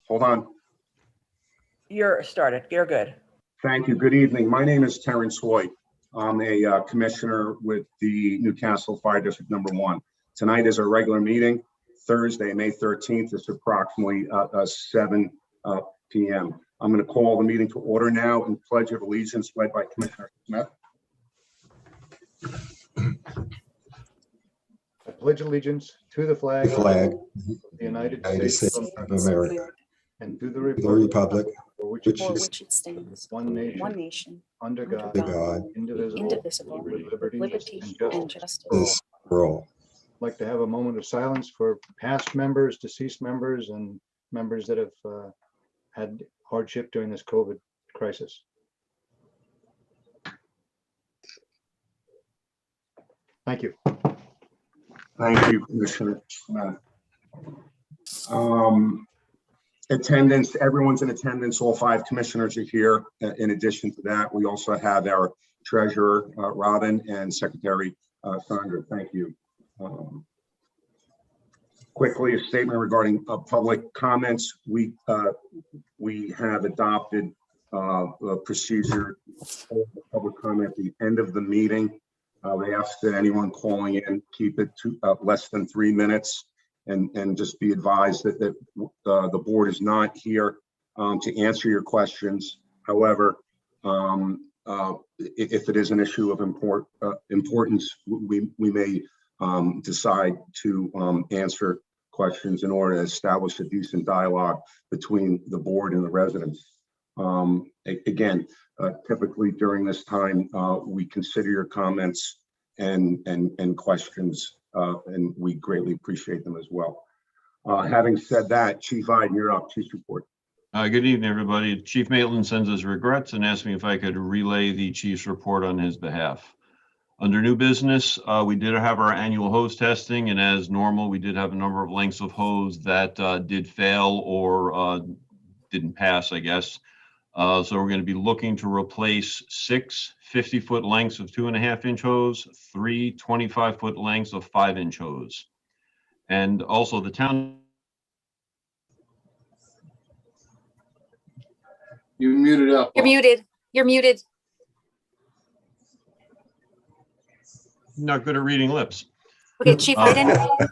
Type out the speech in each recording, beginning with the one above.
Hold on. You're started. You're good. Thank you. Good evening. My name is Terrence Hoyt. I'm a commissioner with the Newcastle Fire District #1. Tonight is our regular meeting, Thursday, May 13th. It's approximately 7 p.m. I'm going to call the meeting to order now and pledge of allegiance led by Commissioner Smith. I pledge allegiance to the flag of the United States of America and to the republic for which it stands, one nation, under God, indivisible, with liberty and justice for all. I'd like to have a moment of silence for past members, deceased members, and members that have had hardship during this COVID crisis. Thank you. Thank you, Commissioner. Attendance, everyone's in attendance. All 5 commissioners are here. In addition to that, we also have our treasurer, Robin, and secretary, Sandra. Thank you. Quickly, a statement regarding public comments. We have adopted a procedure for public comment at the end of the meeting. We ask that anyone calling in keep it to less than 3 minutes, and just be advised that the board is not here to answer your questions. However, if it is an issue of importance, we may decide to answer questions in order to establish a decent dialogue between the board and the residents. Again, typically during this time, we consider your comments and questions, and we greatly appreciate them as well. Having said that, Chief Iden, you're up. Chief's report. Good evening, everybody. Chief Maitland sends his regrets and asked me if I could relay the chief's report on his behalf. Under new business, we did have our annual hose testing, and as normal, we did have a number of lengths of hose that did fail or didn't pass, I guess. So we're going to be looking to replace 6 50-foot lengths of 2.5-inch hose, 3 25-foot lengths of 5-inch hose. And also the town. You're muted up. You're muted. You're muted. Not good at reading lips. Okay, Chief Iden. Apologies.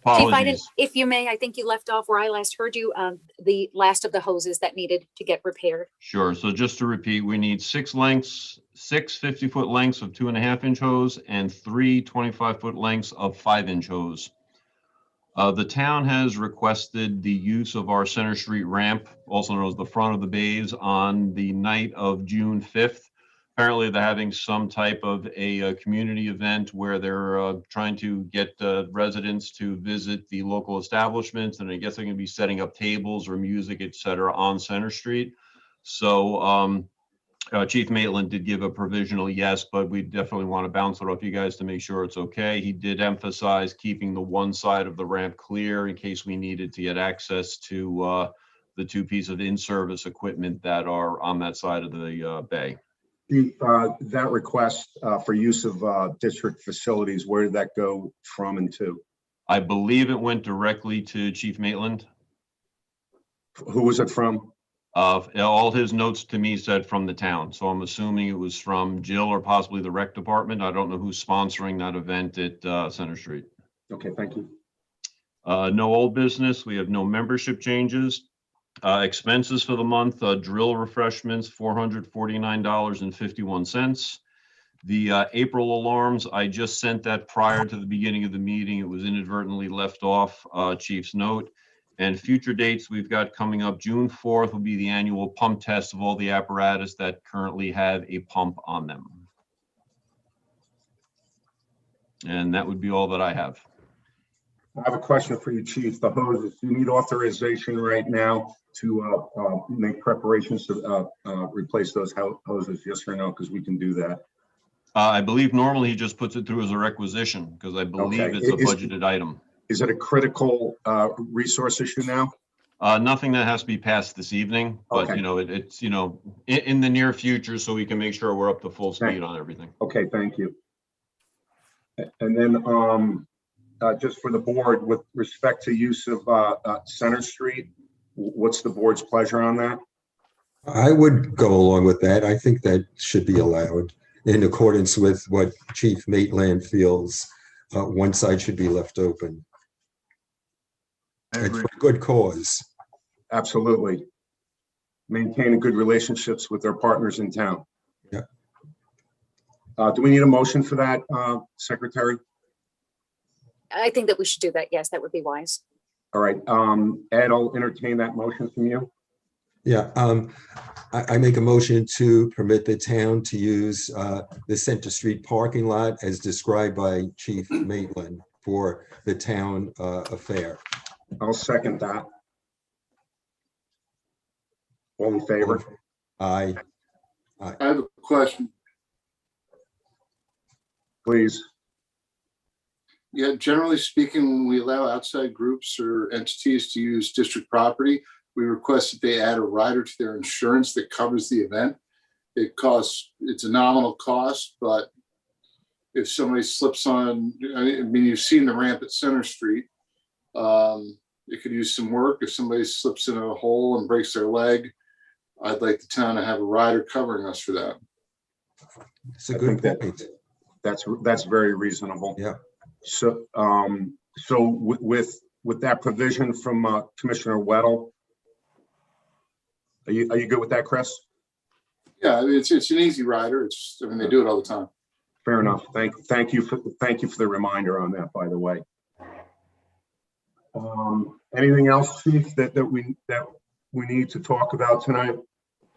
Chief Iden, if you may, I think you left off where I last heard you, the last of the hoses that needed to get repaired. Sure. So just to repeat, we need 6 lengths, 6 50-foot lengths of 2.5-inch hose and 3 25-foot lengths of 5-inch hose. The town has requested the use of our Center Street ramp, also known as the front of the bays, on the night of June 5th. Apparently, they're having some type of a community event where they're trying to get residents to visit the local establishments, and I guess they're going to be setting up tables or music, etc., on Center Street. So Chief Maitland did give a provisional yes, but we definitely want to bounce it off you guys to make sure it's okay. He did emphasize keeping the one side of the ramp clear in case we needed to get access to the 2 pieces of in-service equipment that are on that side of the bay. That request for use of district facilities, where did that go from and to? I believe it went directly to Chief Maitland. Who was it from? All his notes to me said from the town, so I'm assuming it was from Jill or possibly the rec department. I don't know who's sponsoring that event at Center Street. Okay, thank you. No old business. We have no membership changes. Expenses for the month, drill refreshments, $449.51. The April alarms, I just sent that prior to the beginning of the meeting. It was inadvertently left off Chief's note. And future dates we've got coming up, June 4th will be the annual pump test of all the apparatus that currently have a pump on them. And that would be all that I have. I have a question for you, Chief. The hoses, do you need authorization right now to make preparations to replace those hoses? Yes or no? Because we can do that. I believe normally he just puts it through as a requisition because I believe it's a budgeted item. Is it a critical resource issue now? Nothing that has to be passed this evening, but Okay. It's in the near future, so we can make sure we're up to full speed on everything. Okay, thank you. And then just for the board, with respect to use of Center Street, What's the board's pleasure on that? I would go along with that. I think that should be allowed in accordance with what Chief Maitland feels. One side should be left open. I It's agree. for a good cause. Absolutely. Maintaining good relationships with their partners in town. Yeah. Do we need a motion for that, Secretary? I think that we should do that. Yes, that would be wise. All right, Ed, I'll entertain that motion from you. Yeah, I make a motion to permit the town to use the Center Street parking lot as described by Chief Maitland for the town affair. I'll second that. All in favor? Aye. I have a question. Please. Yeah, generally speaking, when we allow outside groups or entities to use district property, we request that they add a rider to their insurance that covers the event. It's a nominal cost, but if somebody slips on, I mean, you've seen the ramp at Center Street. It could use some work. If somebody slips in a hole and breaks their leg, I'd like the town to have a rider covering us for that. It's a I good think point. That's very reasonable. Yeah. So, with that provision from Commissioner Weddle, are you good with that, Chris? Yeah, it's an easy rider. I mean, they do it all the time. Fair enough. Thank you for the reminder on that, by the way. Anything else, Chief, that we need to talk about tonight?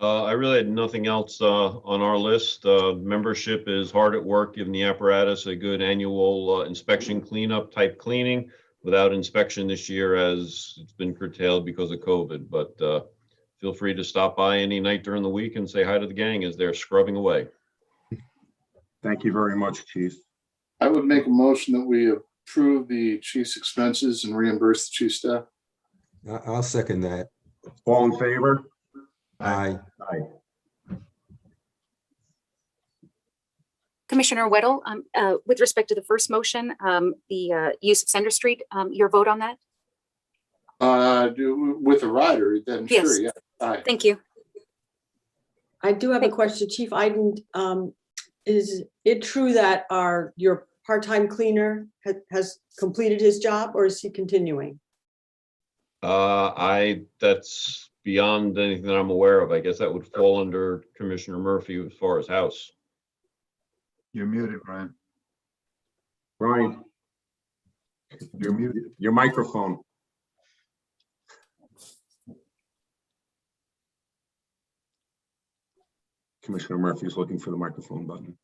I really had nothing else on our list. Membership is hard at work, giving the apparatus a good annual inspection cleanup type cleaning. Without inspection this year, as it's been curtailed because of COVID, but feel free to stop by any night during the week and say hi to the gang as they're scrubbing away. Thank you very much, Chief. I would make a motion that we approve the chief's expenses and reimburse the chief staff. I'll second that. All in favor? Aye. Aye. Commissioner Weddle, with respect to the first motion, the use of Center Street, your vote on that? With a rider, then Yes. sure, yeah. Aye. Thank you. I do have a question, Chief Iden. Is it true that your part-time cleaner has completed his job, or is he continuing? That's beyond anything that I'm aware of. I guess that would fall under Commissioner Murphy as far as house. You're muted, Brian. Brian, You're muted. your microphone. Commissioner Murphy is looking for the microphone button.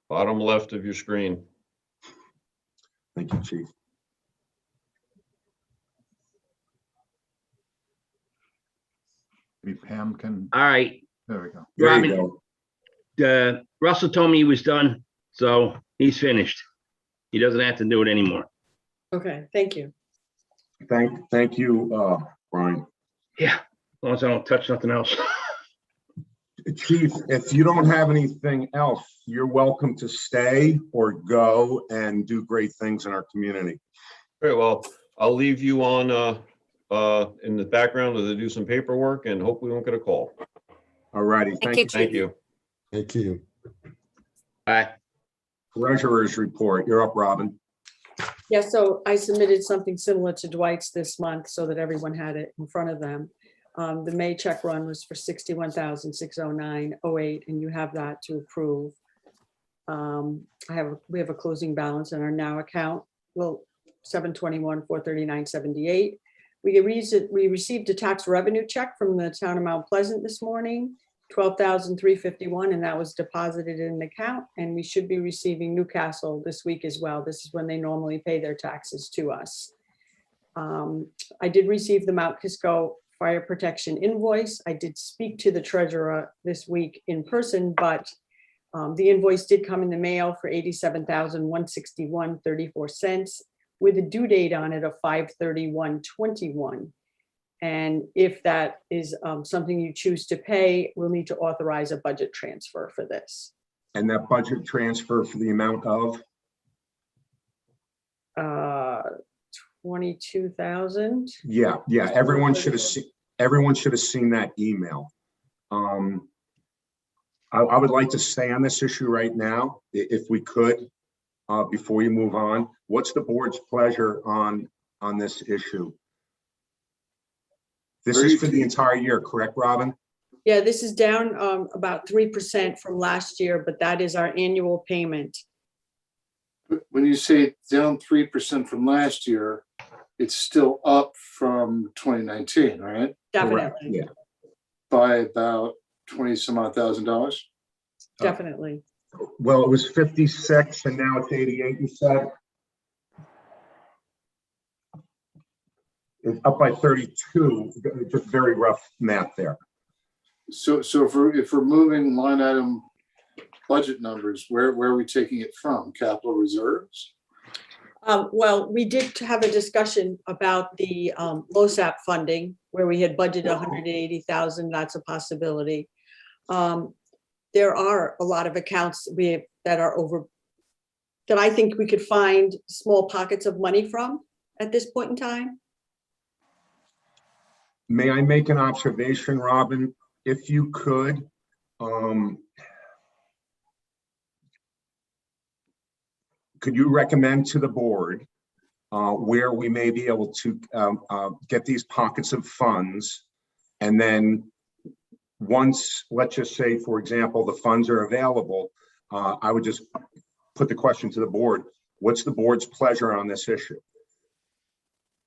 Bottom left of your screen. Thank you, Chief. Maybe Pam can, All right, there we go. There Robin. you go. Russell told me he was done, so he's finished. He doesn't have to do it anymore. Okay, thank you. Thank you, Brian. Yeah, as long as I don't touch nothing else. Chief, if you don't have anything else, you're welcome to stay or go and do great things in our community. Very well. I'll leave you on in the background to do some paperwork and hope we won't get a call. All righty. Thank you, Thank Chief. you. Thank you. Bye. Treasurer's report. You're up, Robin. Yeah, so I submitted something similar to Dwight's this month so that everyone had it in front of them. The May check run was for $61,609.08, and you have that to approve. We have a closing balance in our now account, well, $721,439.78. We received a tax revenue check from the town of Mount Pleasant this morning, $12,351, and that was deposited in an account. And we should be receiving Newcastle this week as well. This is when they normally pay their taxes to us. I did receive the Mount Kisco fire protection invoice. I did speak to the treasurer this week in person, but the invoice did come in the mail for $87,161.34 with a due date on it of 5/31/21. And if that is something you choose to pay, we'll need to authorize a budget transfer for this. And that budget transfer for the amount of? 22,000. Yeah, everyone should have seen that email. I would like to stay on this issue right now, if we could, before you move on. What's the board's pleasure on this issue? This is for the entire year, correct, Robin? Yeah, this is down about 3% from last year, but that is our annual payment. When you say down 3% from last year, it's still up from 2019, right? Correct, Definitely, yeah. By about 20 some odd $1,000. definitely. Well, it was 56 and now it's 88, you said? It's up by 32, just very rough math there. So if we're moving line item budget numbers, where are we taking it from? Capital reserves? Well, we did have a discussion about the LoSAP funding where we had budgeted 180,000. That's a possibility. There are a lot of accounts that are over, that I think we could find small pockets of money from at this point in time. May I make an observation, Robin? If you could, could you recommend to the board where we may be able to get these pockets of funds? And then once, let's just say, for example, the funds are available, I would just put the question to the board. What's the board's pleasure on this issue?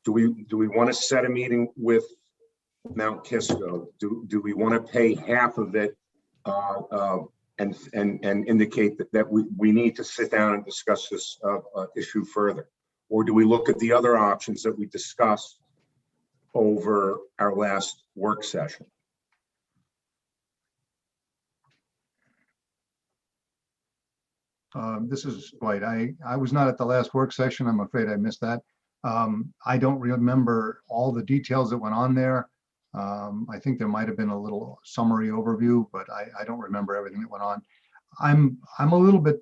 Do we want to set a meeting with Mount Kisco? Do we want to pay half of it and indicate that we need to sit down and discuss this issue further? Or do we look at the other options that we discussed over our last work session? This is Dwight. I was not at the last work session. I'm afraid I missed that. I don't remember all the details that went on there. I think there might have been a little summary overview, but I don't remember everything that went on. I'm a little bit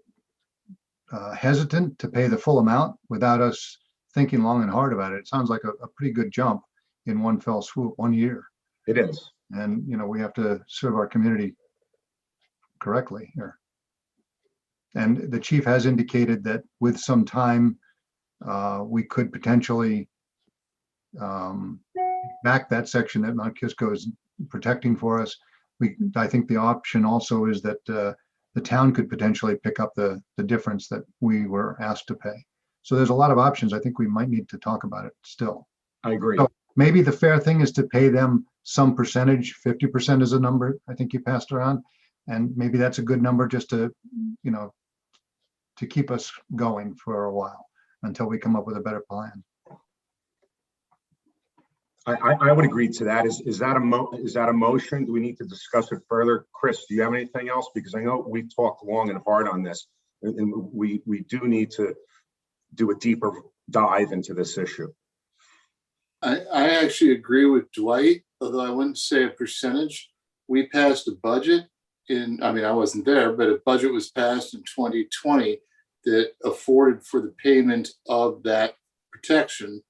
hesitant to pay the full amount without us thinking long and hard about it. It sounds like a pretty good jump in one fell swoop, 1 year. It is. And, we have to serve our community correctly here. And the chief has indicated that with some time, we could potentially back that section that Mount Kisco is protecting for us. I think the option also is that the town could potentially pick up the difference that we were asked to pay. So there's a lot of options. I think we might need to talk about it still. I agree. So maybe the fair thing is to pay them some percentage. 50% is a number I think you passed around, and maybe that's a good number just to to keep us going for a while until we come up with a better plan. I would agree to that. Is that a motion? Do we need to discuss it further? Chris, do you have anything else? Because I know we've talked long and hard on this, and we do need to do a deeper dive into this issue. I actually agree with Dwight, although I wouldn't say a percentage. We passed a budget I wasn't there, but a budget was passed in 2020 that afforded for the payment of that protection.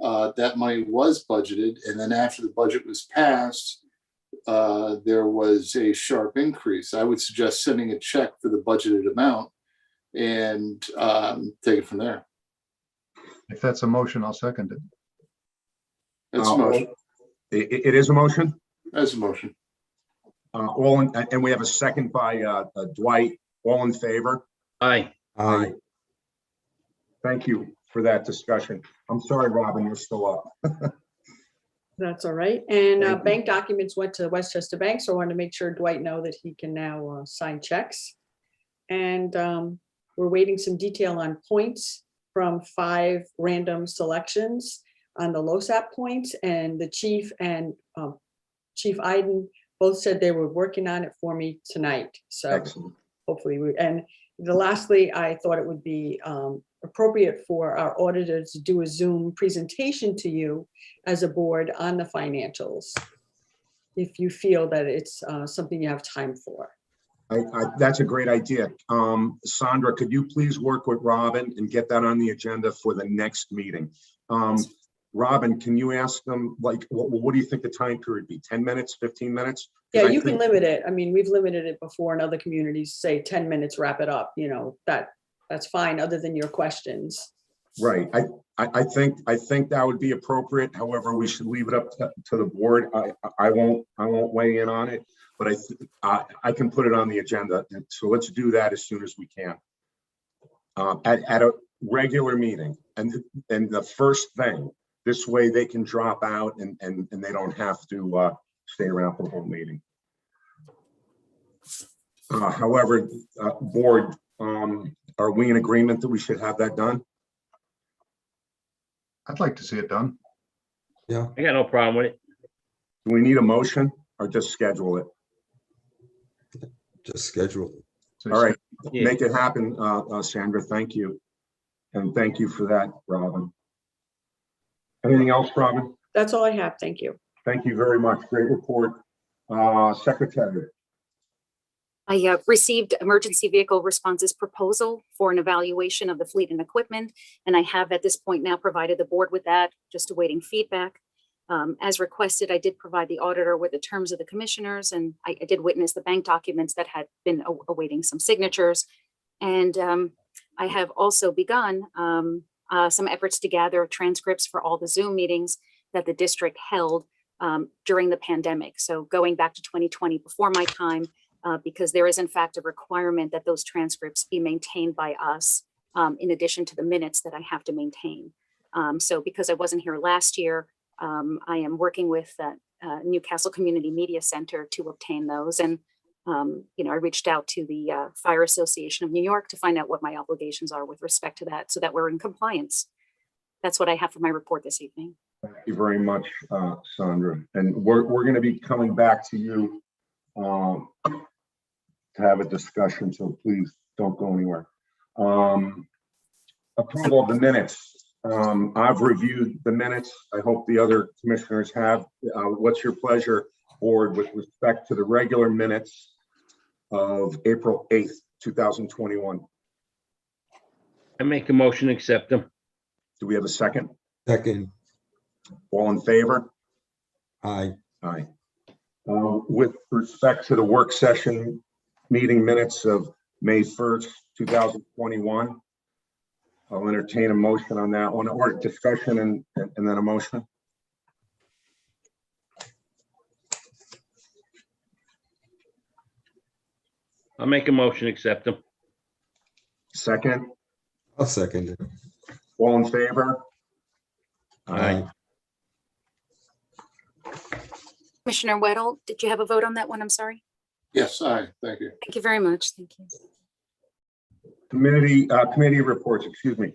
That money was budgeted, and then after the budget was passed, there was a sharp increase. I would suggest sending a check for the budgeted amount and take it from there. If that's a motion, I'll second it. That's a motion. It is a motion? That's a motion. And we have a second by Dwight. All in favor? Aye. Aye. Thank you for that discussion. I'm sorry, Robin, you're still up. That's all right. And bank documents went to Westchester Bank, so I wanted to make sure Dwight know that he can now sign checks. And we're waiting some detail on points from 5 random selections on the LoSAP points, and the chief and Chief Iden both said they were working on it for me tonight. So Excellent. Hopefully lastly, I thought it would be appropriate for our auditor to do a Zoom presentation to you as a board on the financials, if you feel that it's something you have time for. That's a great idea. Sandra, could you please work with Robin and get that on the agenda for the next meeting? Robin, can you ask them, like, what do you think the time period be? 10 minutes, 15 minutes? 'Cause Yeah, I you can think- limit it. I mean, we've limited it before in other communities, say 10 minutes, wrap it up, you know, that's fine, other than your questions. Right. I think that would be appropriate. However, we should leave it up to the board. I won't weigh in on it, but I can put it on the agenda. And so let's do that as soon as we can. At a regular meeting, and the first thing, this way they can drop out and they don't have to stay around for the whole meeting. However, board, are we in agreement that we should have that done? I'd like to see it done. Yeah, I got no problem with it. Do we need a motion or just schedule it? just schedule. So All right, Yeah. make it happen, Sandra. Thank you. And thank you for that, Robin. Anything else, Robin? That's all I have. Thank you. Thank you very much. Great report. Secretary. I received emergency vehicle responses proposal for an evaluation of the fleet and equipment, and I have at this point now provided the board with that, just awaiting feedback. As requested, I did provide the auditor with the terms of the commissioners, and I did witness the bank documents that had been awaiting some signatures. And I have also begun some efforts to gather transcripts for all the Zoom meetings that the district held during the pandemic. So going back to 2020, before my time, because there is in fact a requirement that those transcripts be maintained by us in addition to the minutes that I have to maintain. So because I wasn't here last year, I am working with Newcastle Community Media Center to obtain those. And, you know, I reached out to the Fire Association of New York to find out what my obligations are with respect to that so that we're in compliance. That's what I have for my report this evening. Thank you very much, Sandra. And we're going to be coming back to you to have a discussion, so please don't go anywhere. Approval of the minutes. I've reviewed the minutes. I hope the other commissioners have. What's your pleasure, board, with respect to the regular minutes of April 8th, 2021? I make a motion to accept them. Do we have a second? Second, All in favor? aye. Aye. With respect to the work session meeting minutes of May 1st, 2021, I'll entertain a motion on that one, or discussion and then a motion. I'll make a motion to accept them. Second, I'll second it. all in favor? Aye. Commissioner Weddle, did you have a vote on that one? I'm sorry. Yes, aye, thank you. Thank you very much. Thank you. Committee reports, excuse me.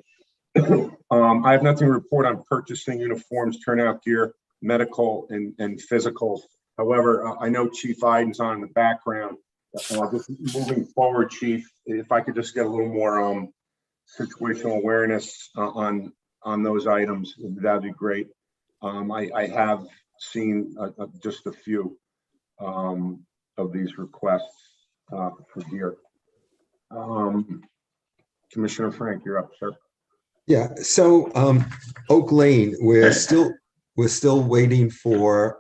I have nothing to report on purchasing uniforms, turnout gear, medical and physicals. However, I know Chief Iden's on in the background. Just moving forward, Chief, if I could just get a little more situational awareness on those items, that'd be great. I have seen just a few of these requests for gear. Commissioner Frank, you're up, sir. Yeah, so Oak Lane, we're still waiting for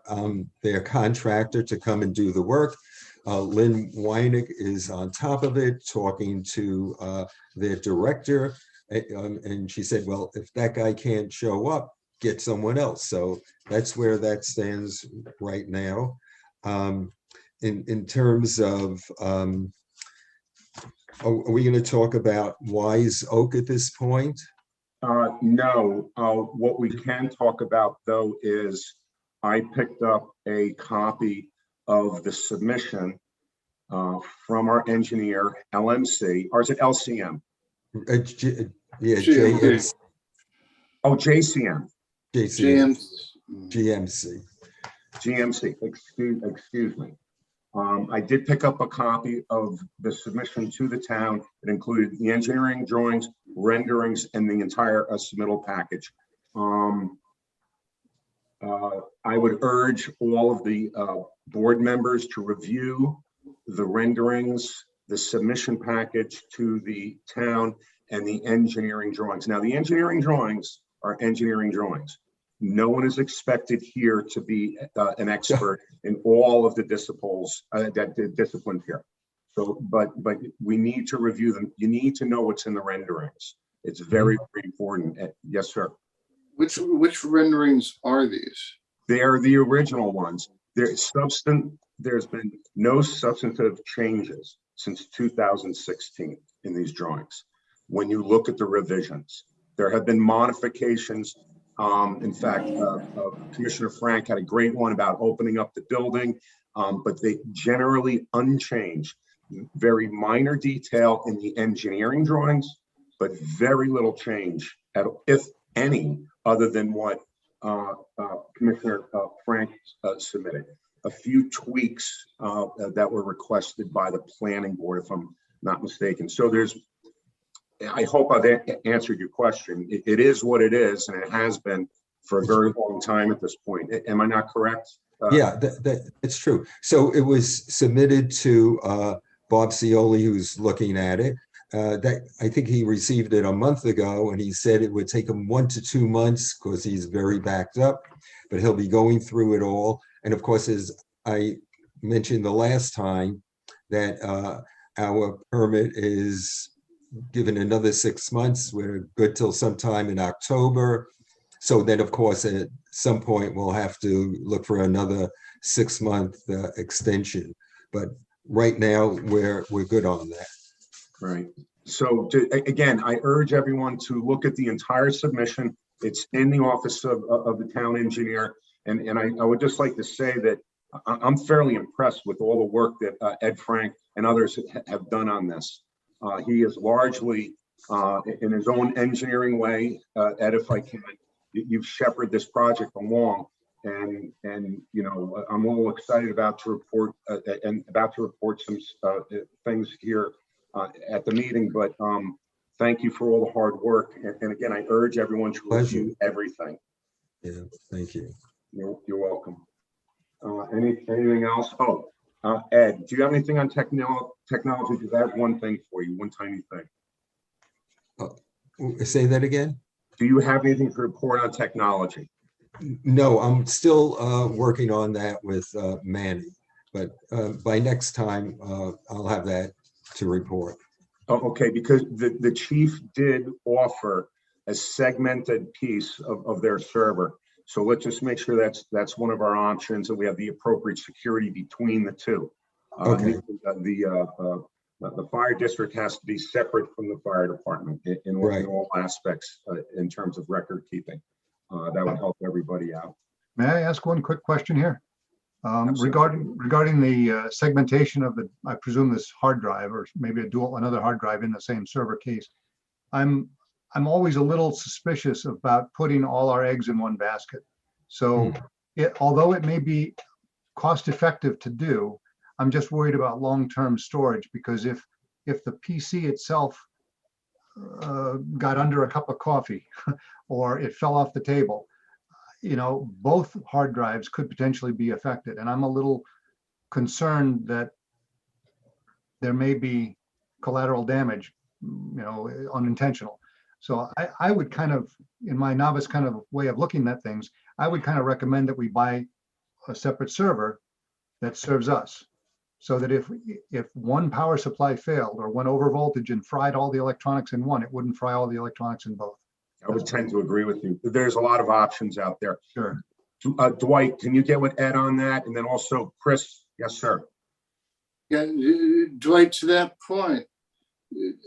their contractor to come and do the work. Lynn Weinig is on top of it, talking to their director, and she said, well, if that guy can't show up, get someone else. So that's where that stands right now. In terms of, are we going to talk about Wise Oak at this point? No, what we can talk about though is I picked up a copy of the submission from our engineer, LMC, or is it LCM? Yeah, JMC. Oh, JCM. GMC, excuse me. I did pick up a copy of the submission to the town. It included the engineering drawings, renderings, and the entire submittal package. I would urge all of the board members to review the renderings, the submission package to the town, and the engineering drawings. Now, the engineering drawings are engineering drawings. No one is expected here to be an expert in all of the disciplines here. So, but we need to review them. You need to know what's in the renderings. It's very, very important. Yes, sir. Which renderings are these? They are the original ones. There's been no substantive changes since 2016 in these drawings. When you look at the revisions, there have been modifications. In fact, Commissioner Frank had a great one about opening up the building, but they generally unchanged. Very minor detail in the engineering drawings, but very little change, if any, other than what Commissioner Frank submitted. A few tweaks that were requested by the planning board, if I'm not mistaken. So I hope I've answered your question. It is what it is, and it has been for a very long time at this point. Am I not correct? Yeah, it's true. So it was submitted to Bob Cioli, who's looking at it. I think he received it a month ago, and he said it would take him 1 to 2 months because he's very backed up, but he'll be going through it all. And of course, as I mentioned the last time, that our permit is given another 6 months. We're good till sometime in October. So then, of course, at some point, we'll have to look for another 6-month extension. But right now, we're good on that. Right. So again, I urge everyone to look at the entire submission. It's in the office of the town engineer. And I would just like to say that I'm fairly impressed with all the work that Ed Frank and others have done on this. He is largely, in his own engineering way, Ed, if I can, you've shepherded this project along. And you know, I'm a little excited about to report some things here at the meeting, but thank you for all the hard work. And again, I urge everyone to review everything. Yeah, thank you. You're welcome. Anything else? Oh, Ed, do you have anything on technology? Because I have one thing for you, one tiny thing. Say that again? Do you have anything to report on technology? No, I'm still working on that with Manny, but by next time, I'll have that to report. Oh, okay, because the chief did offer a segmented piece of their server. So let's just make sure that's one of our options, and we have the appropriate security between the two. Okay. The fire district has to be separate from the fire department in all aspects in terms of record keeping. That would help everybody out. May I ask one quick question here? Regarding the segmentation of the, I presume this hard drive, or maybe another hard drive in the same server case. I'm always a little suspicious about putting all our eggs in one basket. So although it may be cost effective to do, I'm just worried about long-term storage, because if the PC itself got under a cup of coffee or it fell off the table, you know, both hard drives could potentially be affected. And I'm a little concerned that there may be collateral damage, you know, unintentional. So I would kind of, in my novice kind of way of looking at things, I would kind of recommend that we buy a separate server that serves us, so that if one power supply failed or went over voltage and fried all the electronics in one, it wouldn't fry all the electronics in both. I would tend to agree with you. There's a lot of options out there. Sure. Dwight, can you get with Ed on that? And then also Chris? Yes, sir. Yeah, Dwight, to that point,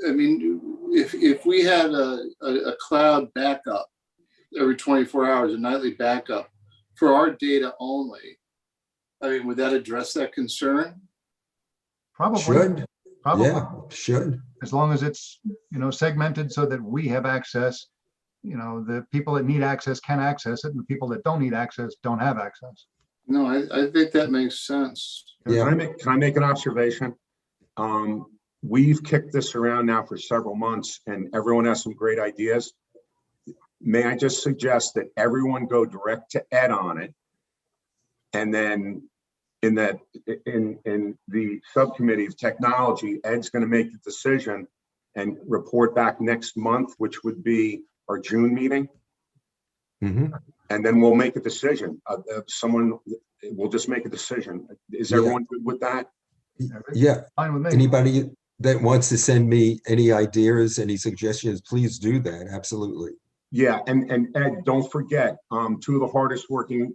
I mean, if we had a cloud backup every 24 hours, a nightly backup for our data only, I mean, would that address that concern? Probably. Should. Probably. Yeah, should. As long as it's, you know, segmented so that we have access, you know, the people that need access can access it, and the people that don't need access don't have access. No, I think that makes sense. Yeah. Can I make an observation? We've kicked this around now for several months, and everyone has some great ideas. May I just suggest that everyone go direct to Ed on it, and then in the subcommittee of technology, Ed's going to make the decision and report back next month, which would be our June meeting. Mhm. And then we'll make a decision. Someone will just make a decision. Is Yeah. everyone good with that? Yeah, Fine with me. anybody that wants to send me any ideas, any suggestions, please do that. Absolutely. Yeah, and Ed, don't forget, two of the hardest working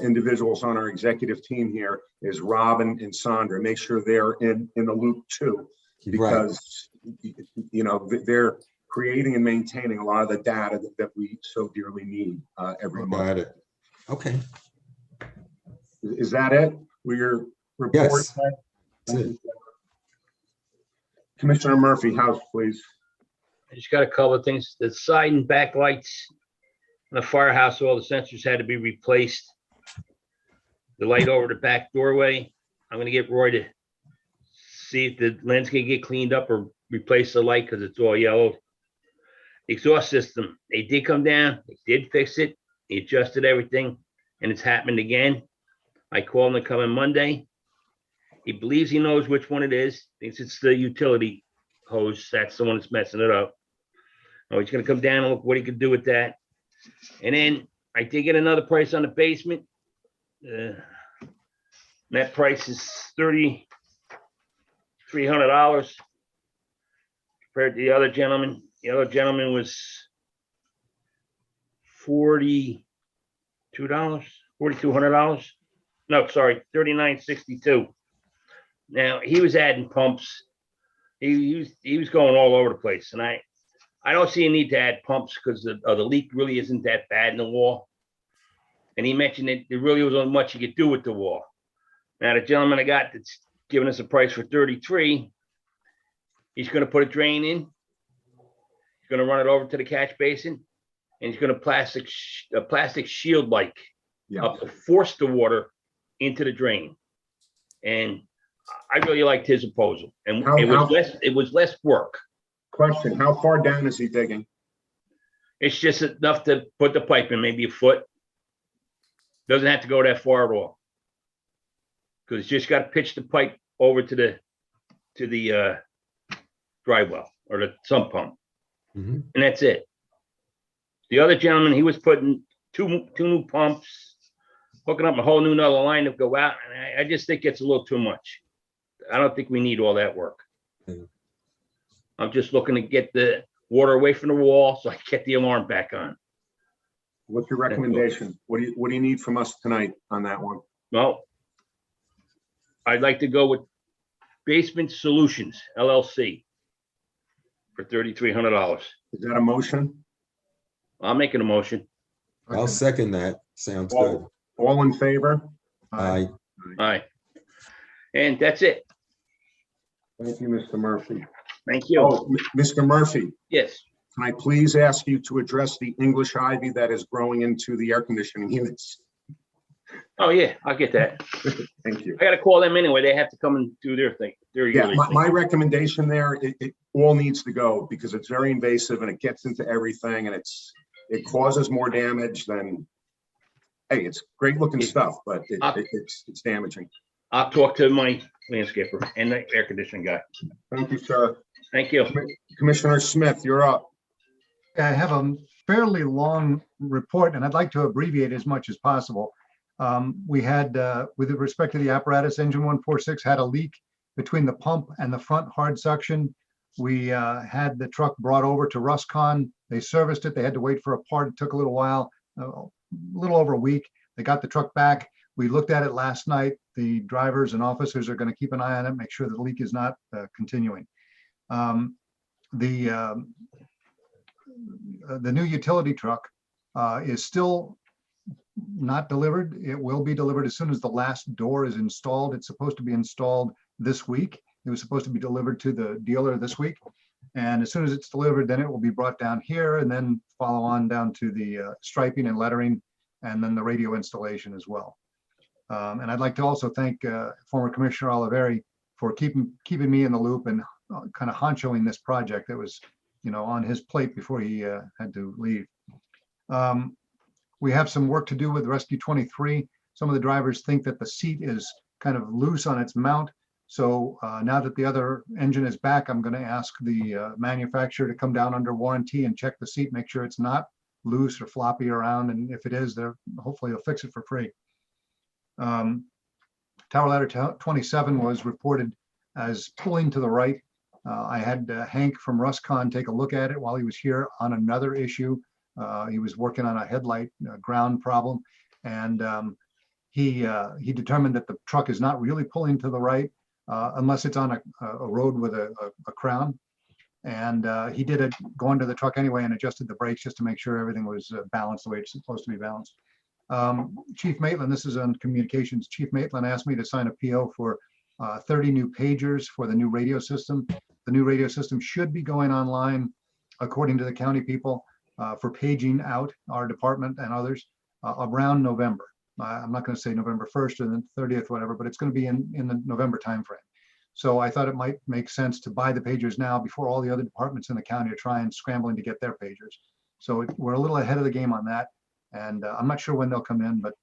individuals on our executive team here is Robin and Sandra. Make sure they're in the loop too, Right. because you know they're creating and maintaining a lot of the data that we so dearly need every month. Got it. Okay. Is that it? With your report? Yes. Ed? That's Thank it. you. Commissioner Murphy, House, please. I just got a couple of things. The side and back lights in the firehouse, all the sensors had to be replaced. The light over the back doorway, I'm gonna get Roy to see if the lens can get cleaned up or replace the light because it's all yellow. Exhaust system, they did come down, they did fix it, they adjusted everything, and it's happened again. I called him to come in Monday. He believes he knows which one it is, thinks it's the utility hose, that's the one that's messing it up. Oh, he's gonna come down and look what he could do with that. And then I did get another price on the basement. That price is $3,300 compared to the other gentleman. The other gentleman was $4,200. No, sorry, $3,962. Now he was adding pumps. He was going all over the place, and I don't see a need to add pumps because the leak really isn't that bad in the wall. And he mentioned that there really wasn't much you could do with the wall. Now the gentleman I got that's giving us a price for 33, he's going to put a drain in. He's going to run it over to the catch basin, and he's going to plastic shield like up to force the water into the drain. And I really liked his proposal, and it was less work. Question, how far down is he digging? It's just enough to put the pipe in, maybe a foot. Doesn't have to go that far at all. Because it's just got to pitch the pipe over to the dry well or the sump pump. Mhm. And that's it. The other gentleman, he was putting two new pumps, hooking up a whole new another line to go out. And I just think it's a little too much. I don't think we need all that work. Mhm. I'm just looking to get the water away from the wall so I can get the alarm back on. What's your recommendation? What do you need from us tonight on that one? Well, I'd like to go with Basement Solutions LLC for $3,300. Is that a motion? I'm making a motion. I'll second that. Sounds good. All in favor? Aye. All right. And that's it. Thank you, Mr. Murphy. Thank you. Oh, Mr. Murphy, Yes. can I please ask you to address the English ivy that is growing into the air conditioning units? Oh, yeah, I'll get that. Thank you. I got to call them anyway. They have to come and do their thing. Their Yeah, yearly my thing. recommendation there, it all needs to go because it's very invasive and it gets into everything and it causes more damage than, hey, it's great looking stuff, but it's damaging. I'll talk to my landscaper and the air conditioning guy. Thank you, sir. Thank you. Commissioner Smith, you're up. I have a fairly long report and I'd like to abbreviate as much as possible. We had, with respect to the apparatus, engine 146 had a leak between the pump and the front hard suction. We had the truck brought over to Ruscon. They serviced it. They had to wait for a part. It took a little while, a little over a week. They got the truck back. We looked at it last night. The drivers and officers are going to keep an eye on it, make sure the leak is not continuing. The new utility truck is still not delivered. It will be delivered as soon as the last door is installed. It's supposed to be installed this week. It was supposed to be delivered to the dealer this week. And as soon as it's delivered, then it will be brought down here and then follow on down to the striping and lettering and then the radio installation as well. And I'd like to also thank former Commissioner Oliveri for keeping me in the loop and kind of honchoing this project that was, on his plate before he had to leave. We have some work to do with Rescue 23. Some of the drivers think that the seat is kind of loose on its mount. So now that the other engine is back, I'm going to ask the manufacturer to come down under warranty and check the seat, make sure it's not loose or floppy around, and if it is, they're hopefully they'll fix it for free. Tower ladder 27 was reported as pulling to the right. I had Hank from Ruscon take a look at it while he was here on another issue. He was working on a headlight ground problem, and he determined that the truck is not really pulling to the right unless it's on a road with a crown. And he did it going to the truck anyway and adjusted the brakes just to make sure everything was balanced the way it's supposed to be balanced. Chief Maitland, this is on communications. Chief Maitland asked me to sign a PO for 30 new pagers for the new radio system. The new radio system should be going online, according to the county people, for paging out our department and others around November. I'm not going to say November 1st or the 30th, whatever, but it's going to be in the November timeframe. So I thought it might make sense to buy the pagers now before all the other departments in the county are trying, scrambling to get their pagers. So we're a little ahead of the game on that. And I'm not sure when they'll come in, but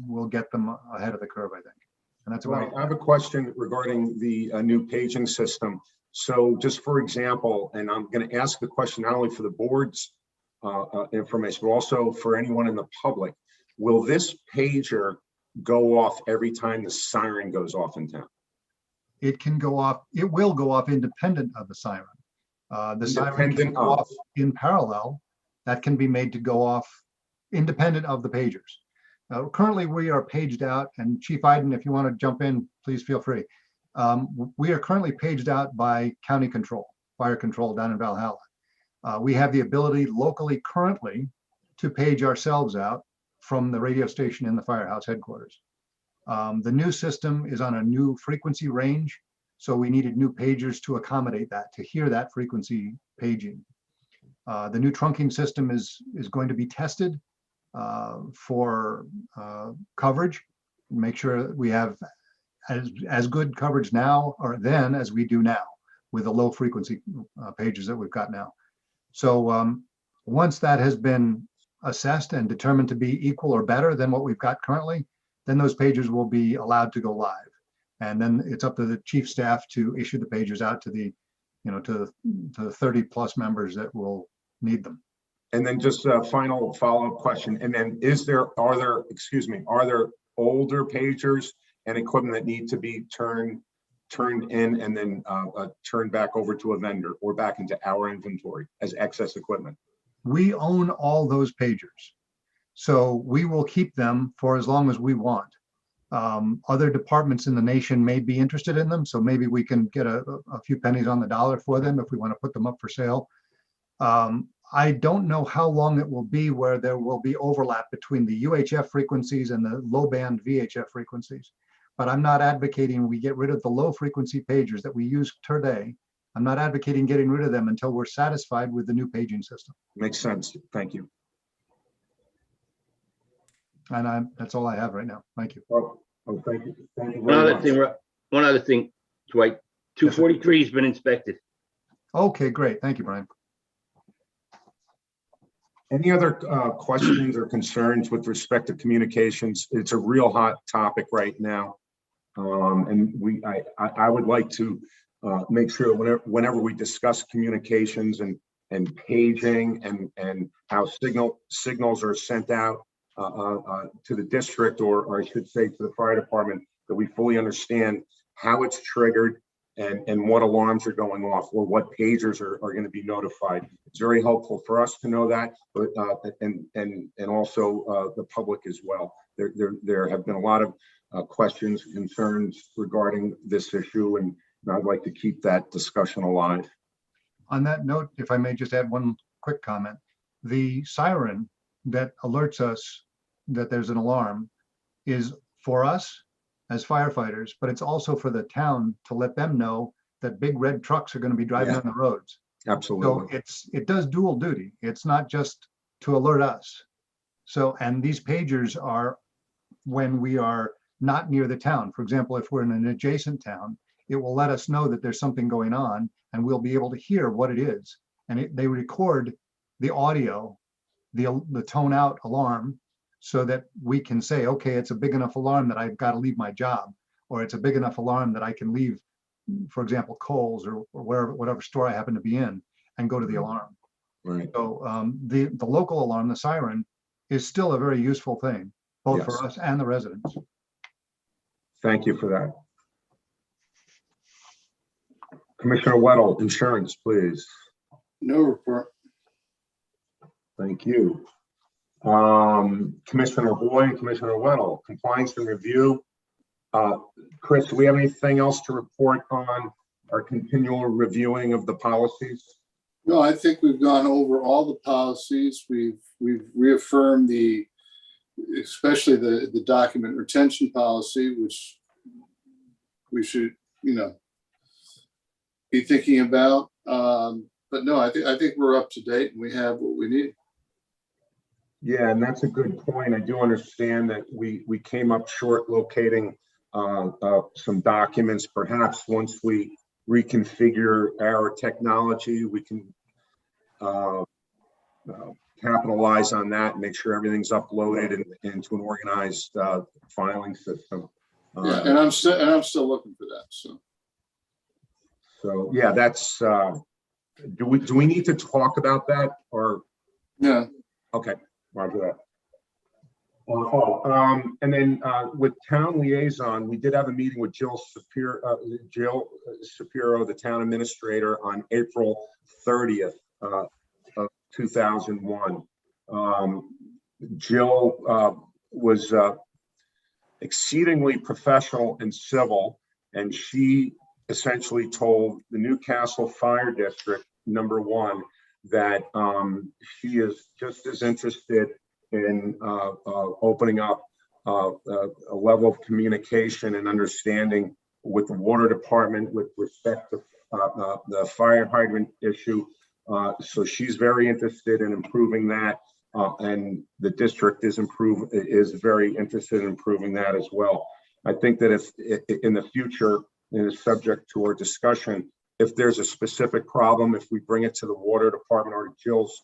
we'll get them ahead of the curve, I think. And that's about it. I have a question regarding the new paging system. So just for example, and I'm going to ask the question not only for the board's information, but also for anyone in the public, will this pager go off every time the siren goes off in town? It can go off, it will go off independent of the siren. The siren can go off in parallel. That can be made to go off independent of the pagers. Currently, we are paged out, and Chief Iden, if you want to jump in, please feel free. We are currently paged out by county control, fire control down in Valhalla. We have the ability locally currently to page ourselves out from the radio station in the firehouse headquarters. The new system is on a new frequency range, so we needed new pagers to accommodate that, to hear that frequency paging. The new trunking system is going to be tested for coverage, make sure we have as good coverage now or then as we do now with the low frequency pages that we've got now. So once that has been assessed and determined to be equal or better than what we've got currently, then those pagers will be allowed to go live. And then it's up to the chief staff to issue the pagers out to the, to the 30 plus members that will need them. And then just a final follow-up question. And then are there older pagers and equipment that need to be turned in and then turned back over to a vendor or back into our inventory as excess equipment? We own all those pagers, so we will keep them for as long as we want. Other departments in the nation may be interested in them, so maybe we can get a few pennies on the dollar for them if we want to put them up for sale. I don't know how long it will be where there will be overlap between the UHF frequencies and the low band VHF frequencies. But I'm not advocating we get rid of the low frequency pagers that we use today. I'm not advocating getting rid of them until we're satisfied with the new paging system. Makes sense. Thank you. And that's all I have right now. Thank you. Oh, thank you. Thank you very much. One other thing, Dwight, 243 has been inspected. Okay, great. Thank you, Brian. Any other questions or concerns with respect to communications? It's a real hot topic right now. And I would like to make sure whenever we discuss communications and paging and how signals are sent out to the district, or I should say to the fire department, that we fully understand how it's triggered and what alarms are going off or what pagers are going to be notified. It's very helpful for us to know that, but and also the public as well. There have been a lot of questions, concerns regarding this issue, and I'd like to keep that discussion alive. On that note, if I may just add one quick comment, the siren that alerts us that there's an alarm is for us as firefighters, but it's also for the town to let them know that big red trucks are going to be driving on the roads. Absolutely. So it does dual duty. It's not just to alert us. So, and these pagers are when we are not near the town. For example, if we're in an adjacent town, it will let us know that there's something going on and we'll be able to hear what it is. And they record the audio, the tone out alarm, so that we can say, okay, it's a big enough alarm that I've got to leave my job, or it's a big enough alarm that I can leave, for example, Kohl's or whatever store I happen to be in and go to the alarm. Right. So the local alarm, the siren, is still a very useful thing, both for Yes. us and the residents. Thank you for that. Commissioner Weddle, insurance, please. No report. Thank you. Commissioner Boyd and Commissioner Weddle, compliance and review. Chris, do we have anything else to report on our continual reviewing of the policies? No, I think we've gone over all the policies. We've reaffirmed especially the document retention policy, which we should, be thinking about. But no, I think we're up to date and we have what we need. Yeah, and that's a good point. I do understand that we came up short locating some documents. Perhaps once we reconfigure our technology, we can capitalize on that and make sure everything's uploaded into an organized filing system. Yeah, and I'm still looking for that. So yeah, that's. Do we need to talk about that or? Yeah. Okay, roger that. And then with town liaison, we did have a meeting with Jill Shapiro, the town administrator, on April 30th of 2001. Jill was exceedingly professional and civil, and she essentially told the Newcastle Fire District, #1, that she is just as interested in opening up a level of communication and understanding with the water department with respect to the fire hydrant issue. So she's very interested in improving that, and the district is very interested in improving that as well. I think that if in the future, and is subject to our discussion, if there's a specific problem, if we bring it to the water department or Jill's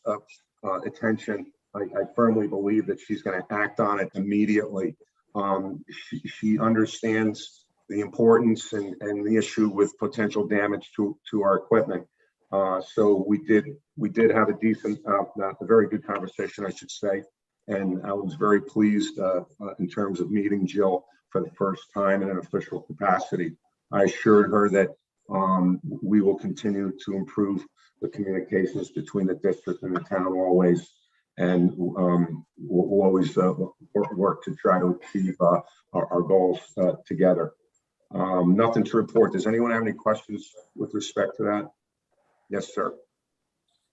attention, I firmly believe that she's going to act on it immediately. She understands the importance and the issue with potential damage to our equipment. So we did have a very good conversation, I should say, and I was very pleased in terms of meeting Jill for the first time in an official capacity. I assured her that we will continue to improve the communications between the district and the town always, and we'll always work to try to achieve our goals together. Nothing to report. Does anyone have any questions with respect to that? Yes, sir.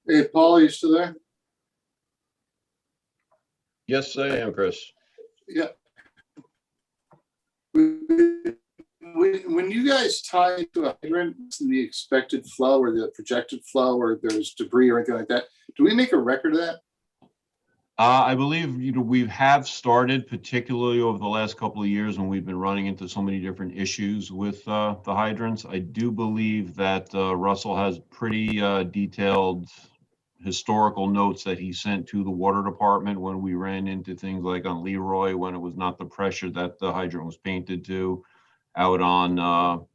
Hey, Paul, are you still there? Yes, I am, Chris. Yeah. When you guys tie into a hydrant in the expected flow or the projected flow, or there's debris or anything like that, do we make a record of that? I believe we have started, particularly over the last couple of years when we've been running into so many different issues with the hydrants. I do believe that Russell has pretty detailed historical notes that he sent to the water department when we ran into things like on Leroy, when it was not the pressure that the hydrant was painted to, out on off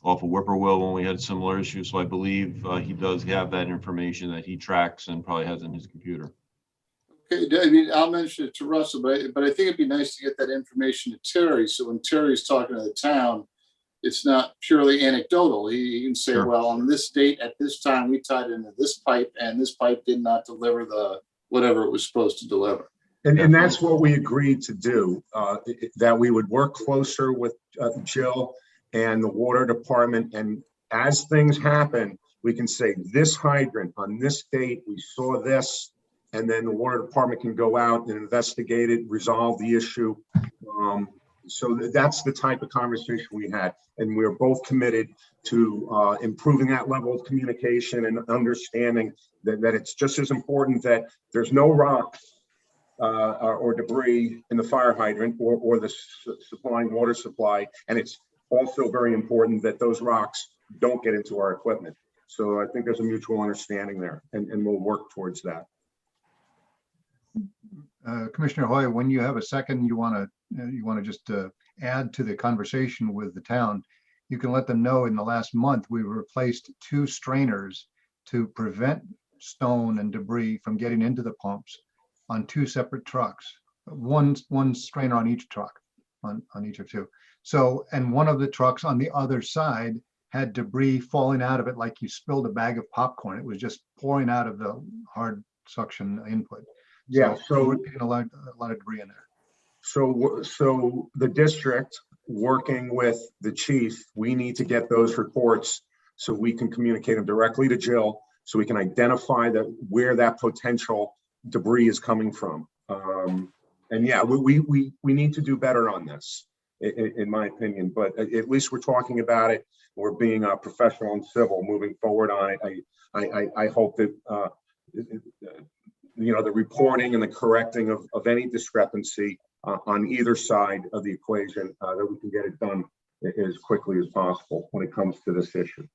of Whippoorwill when we had similar issues. So I believe he does have that information that he tracks and probably has in his computer. Okay, I mean, I'll mention it to Russell, but I think it'd be nice to get that information to Terry. So when Terry's talking to the town, it's not purely anecdotal. He can say, Sure. Well, on this date at this time, we tied into this pipe and this pipe did not deliver the whatever it was supposed to deliver. And that's what we agreed to do, that we would work closer with Jill and the water department. And as things happen, we can say this hydrant on this date, we saw this, and then the water department can go out and investigate it, resolve the issue. So that's the type of conversation we had. And we're both committed to improving that level of communication and understanding that it's just as important that there's no rocks or debris in the fire hydrant or the supplying water supply. And it's also very important that those rocks don't get into our equipment. So I think there's a mutual understanding there, and we'll work towards that. Commissioner Hoy, when you have a second, you want to just add to the conversation with the town, you can let them know in the last month we replaced 2 strainers to prevent stone and debris from getting into the pumps on two separate trucks, one strainer on each truck, on each of two. So, and one of the trucks on the other side had debris falling out of it like you spilled a bag of popcorn. It was just pouring out of the hard suction input. Yeah, so we're getting a lot of debris in there. So the district, working with the chief, we need to get those reports so we can communicate them directly to Jill, so we can identify where that potential debris is coming from. And yeah, we need to do better on this, in my opinion, but at least we're talking about it. We're being professional and civil moving forward on it. I hope that the reporting and the correcting of any discrepancy on either side of the equation, that we can get it done as quickly as possible when it comes to this issue.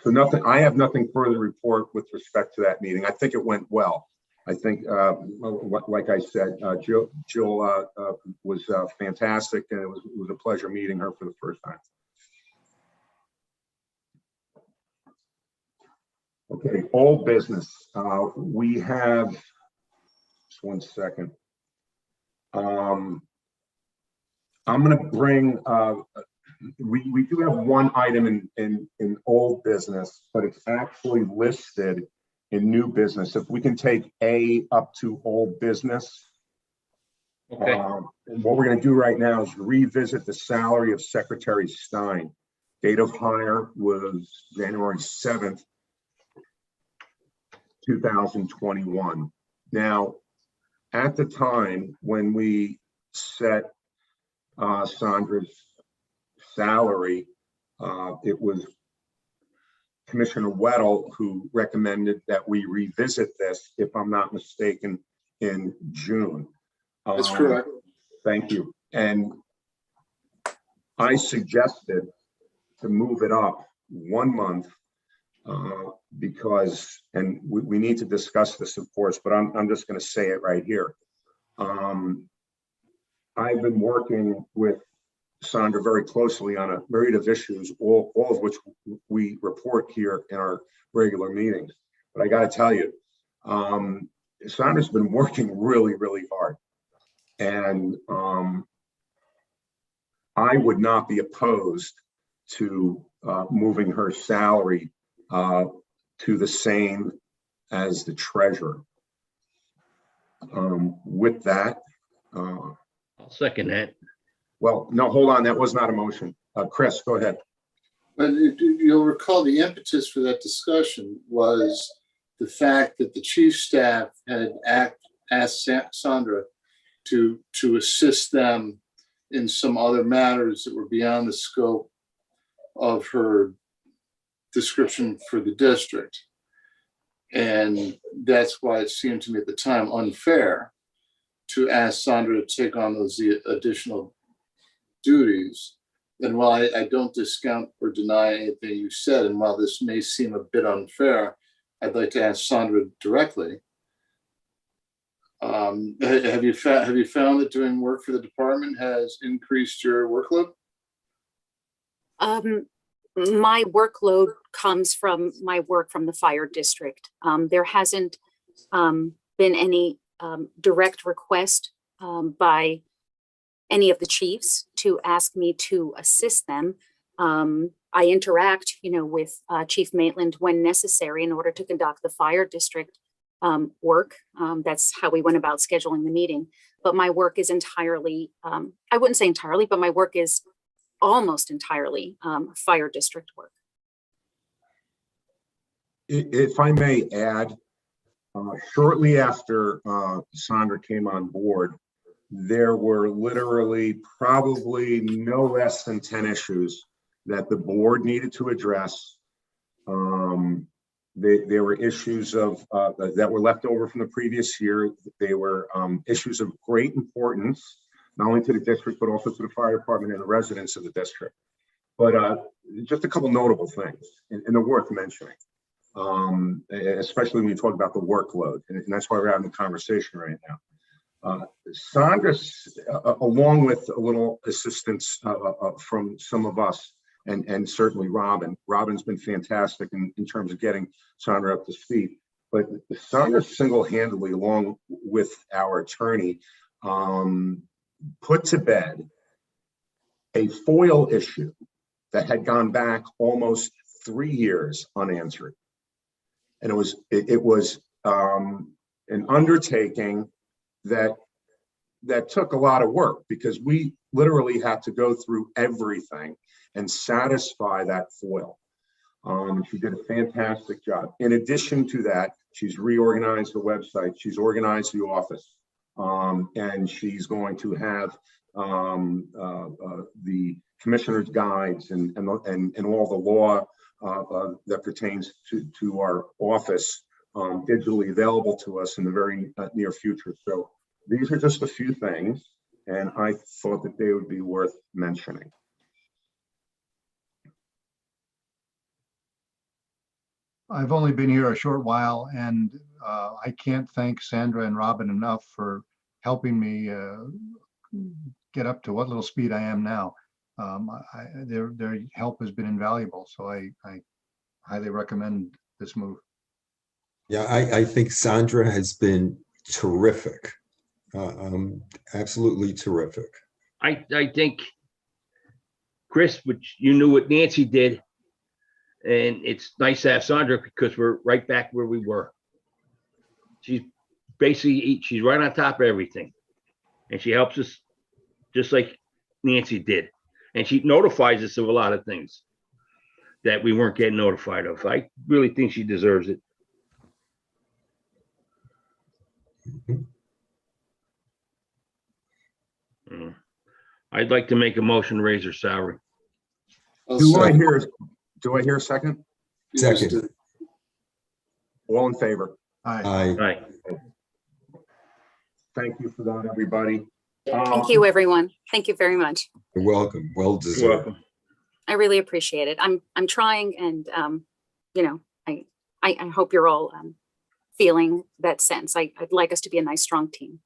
So I have nothing further to report with respect to that meeting. I think it went well. I think, like I said, Jill was fantastic, and it was a pleasure meeting her for the first time. Okay, old business. We have, just one second. I'm going to bring, we do have one item in old business, but it's actually listed in new business. If we can take A up to old business. Okay. And what we're going to do right now is revisit the salary of Secretary Stein. Date of hire was January 7th, 2021. Now, at the time when we set Sandra's salary, it was Commissioner Weddle who recommended that we revisit this, if I'm not mistaken, in June. That's correct. Thank you. And I suggested to move it up 1 month because, and we need to discuss this, of course, but I'm just going to say it right here. I've been working with Sandra very closely on a myriad of issues, all of which we report here in our regular meetings. But I got to tell you, Sandra's been working really, really hard. And I would not be opposed to moving her salary to the same as the treasurer. With that, I'll second that. well, no, hold on. That was not a motion. Chris, go ahead. But you'll recall the impetus for that discussion was the fact that the chief staff had asked Sandra to assist them in some other matters that were beyond the scope of her description for the district. And that's why it seemed to me at the time unfair to ask Sandra to take on those additional duties. And while I don't discount or deny anything you said, and while this may seem a bit unfair, I'd like to ask Sandra directly. Have you found that doing work for the department has increased your workload? My workload comes from my work from the fire district. There hasn't been any direct request by any of the chiefs to ask me to assist them. I interact, with Chief Maitland when necessary in order to conduct the fire district work. That's how we went about scheduling the meeting. But my work is entirely, I wouldn't say entirely, but my work is almost entirely fire district work. If I may add, shortly after Sandra came on board, there were literally probably no less than 10 issues that the board needed to address. There were issues that were left over from the previous year. They were issues of great importance, not only to the district, but also to the fire department and the residents of the district. But just a couple notable things, and they're worth mentioning, especially when you talk about the workload. And that's why we're having the conversation right now. Sandra, along with a little assistance from some of us, and certainly Robin. Robin's been fantastic in terms of getting Sandra up to speed. But Sandra single-handedly, along with our attorney, put to bed a FOIL issue that had gone back almost 3 years unanswered. And it was an undertaking that took a lot of work, because we literally had to go through everything and satisfy that FOIL. She did a fantastic job. In addition to that, she's reorganized the website, she's organized the office, and she's going to have the commissioner's guides and all the law that pertains to our office digitally available to us in the very near future. So these are just a few things, and I thought that they would be worth mentioning. I've only been here a short while, and I can't thank Sandra and Robin enough for helping me get up to what little speed I am now. Their help has been invaluable, so I highly recommend this move. Yeah, I think Sandra has been terrific. Absolutely terrific. I think, Chris, which you knew what Nancy did, and it's nice to have Sandra because we're right back where we were. She's basically, she's right on top of everything, and she helps us just like Nancy did. And she notifies us of a lot of things that we weren't getting notified of. I really think she deserves it. I'd like to make a motion to raise her salary. Do I hear a second? Second. All in favor? Aye. Right. Thank you for that, everybody. Thank you, everyone. Thank you very much. You're welcome. Well You're deserved. welcome. I really appreciate it. I'm trying, and you know, I hope you're all feeling that sense. I'd like us to be a nice, strong team.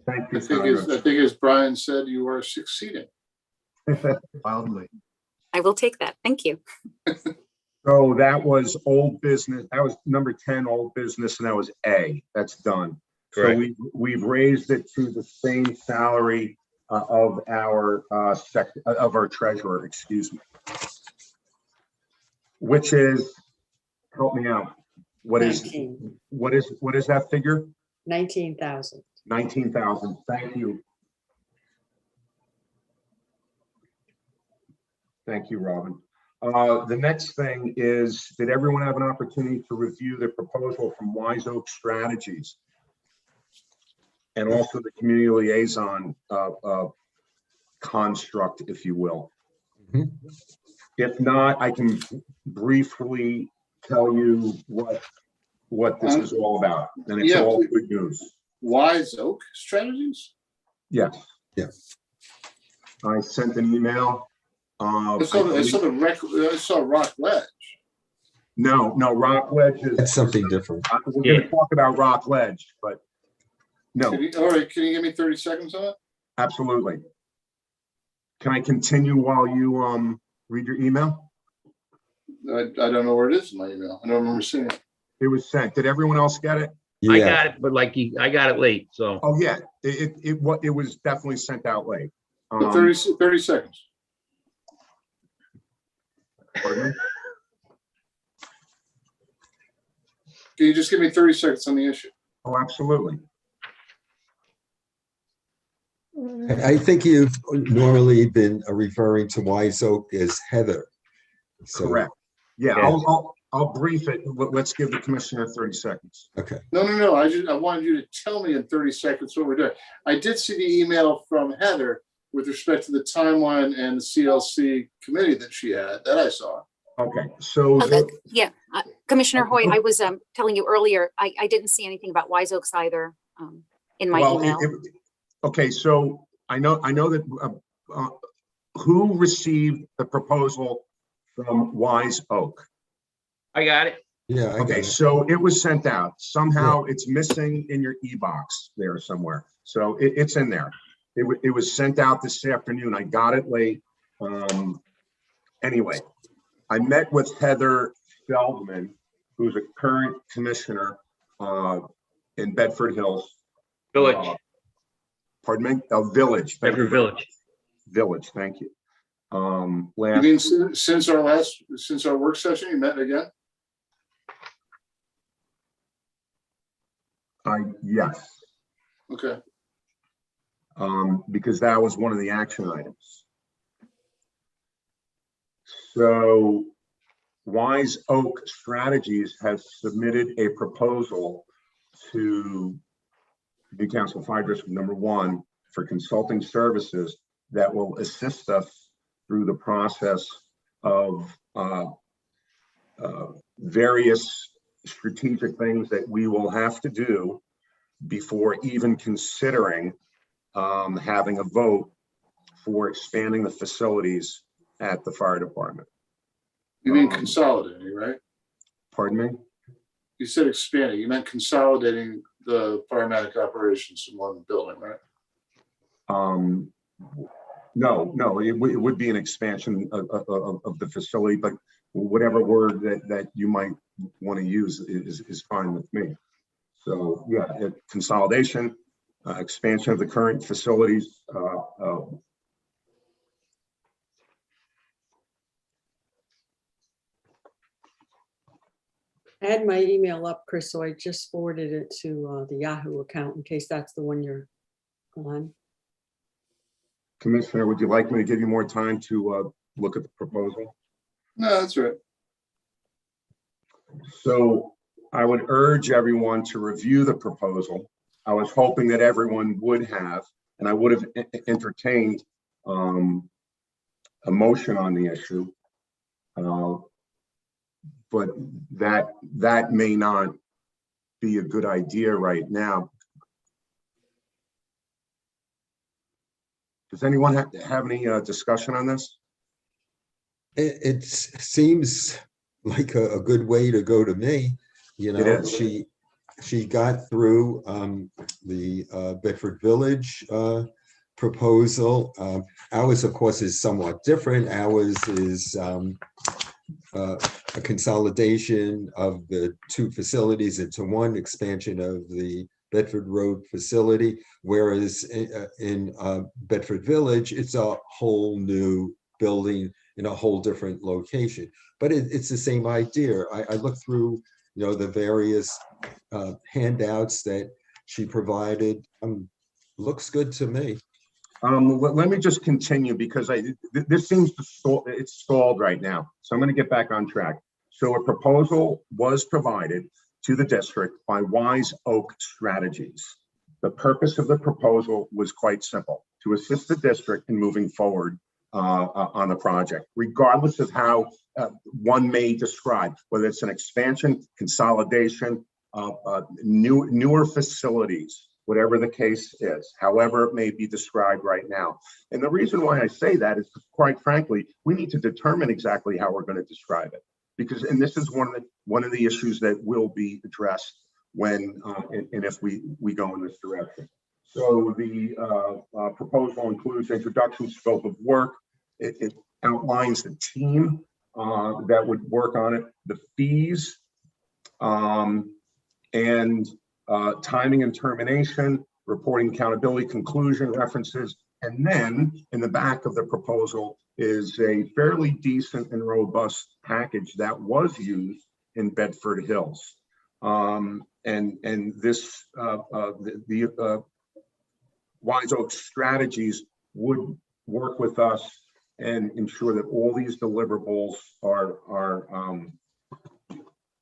Thank you. I think as Brian said, you are succeeding. Wildly. I will take that. Thank you. So that was old business. That was number 10, old business, and that was A. That's done. Correct. So we've raised it to the same salary of our treasurer, excuse me. Which is, help me out. What is 19. what is that figure? 19,000. 19,000. Thank you. Thank you, Robin. The next thing is, did everyone have an opportunity to review the proposal from Wise Oak Strategies? And also the community liaison construct, if you will. Mhm. If not, I can briefly tell you what this is all about, and it's all good news. Wise Oak Strategies? Yes. Yes. I sent an email. I saw Rock Ledge. No, Rock Ledge is. That's something different. We're going to talk about Rock Ledge, but no, All right, can you give me 30 seconds on it? absolutely. Can I continue while you read your email? I don't know where it is in my email. I don't remember seeing it. It was sent. Did everyone else get it? I Yeah. got it, but I got it late, so. Oh yeah, it was definitely sent out late. 30 seconds. Pardon me? Can you just give me 30 seconds on the issue? Oh, absolutely. I think you've normally been referring to Wise Oak as Heather. So, Correct. Yeah, Yeah. I'll brief it. Let's give the commissioner 30 seconds. okay. No. I wanted you to tell me in 30 seconds what we're doing. I did see the email from Heather with respect to the timeline and the CLC committee that she had, that I saw. Okay, so Yeah, Commissioner Hoy, I was telling you earlier, I didn't see anything about Wise Oaks either in my email. Okay, so I know that who received the proposal from Wise Oak? I got it. Yeah. I got Okay, it. so it was sent out. Somehow it's missing in your e-box there somewhere. So it's in there. It was sent out this afternoon. I got it late. Anyway, I met with Heather Feldman, who's a current commissioner in Bedford Hills. Village, Pardon me? Village. Thank Bedford you. Village. Village, thank you. You Last, mean since our work session, you met again? yes, Okay. because that was one of the action items. So Wise Oak Strategies has submitted a proposal to the Council Fire District number 1 for consulting services that will assist us through the process of various strategic things that we will have to do before even considering having a vote for expanding the facilities at the fire department. You mean consolidating, right? Pardon me? You said expanding. You meant consolidating the paramedic operations in one building, right? No, it would be an expansion of the facility, but whatever word that you might want to use is fine with me. So yeah, consolidation, expansion of the current facilities. I had my email up, Chris, so I just forwarded it to the Yahoo account in case that's the one you're on. Commissioner, would you like me to give you more time to look at the proposal? No, that's right. So I would urge everyone to review the proposal. I was hoping that everyone would have, and I would have entertained a motion on the issue. But that may not be a good idea right now. Does anyone have any discussion on this? It seems like a good way to go to me. You It know, is. she got through the Bedford Village proposal. Ours, of course, is somewhat different. Ours is a consolidation of the 2 facilities into one, expansion of the Bedford Road facility, whereas in Bedford Village, it's a whole new building in a whole different location. But it's the same idea. I looked through, you know, the various handouts that she provided. Looks good to me. Let me just continue because this seems to it's stalled right now. So I'm going to get back on track. So a proposal was provided to the district by Wise Oak Strategies. The purpose of the proposal was quite simple: to assist the district in moving forward on the project, regardless of how one may describe, whether it's an expansion, consolidation, newer facilities, whatever the case is, however it may be described right now. And the reason why I say that is, quite frankly, we need to determine exactly how we're going to describe it, because, and this is one of the issues that will be addressed when and if we go in this direction. So the proposal includes introduction, scope of work. It outlines the team that would work on it, the fees, and timing and termination, reporting accountability, conclusion, references. And then in the back of the proposal is a fairly decent and robust package that was used in Bedford Hills. And this, the Wise Oak Strategies would work with us and ensure that all these deliverables are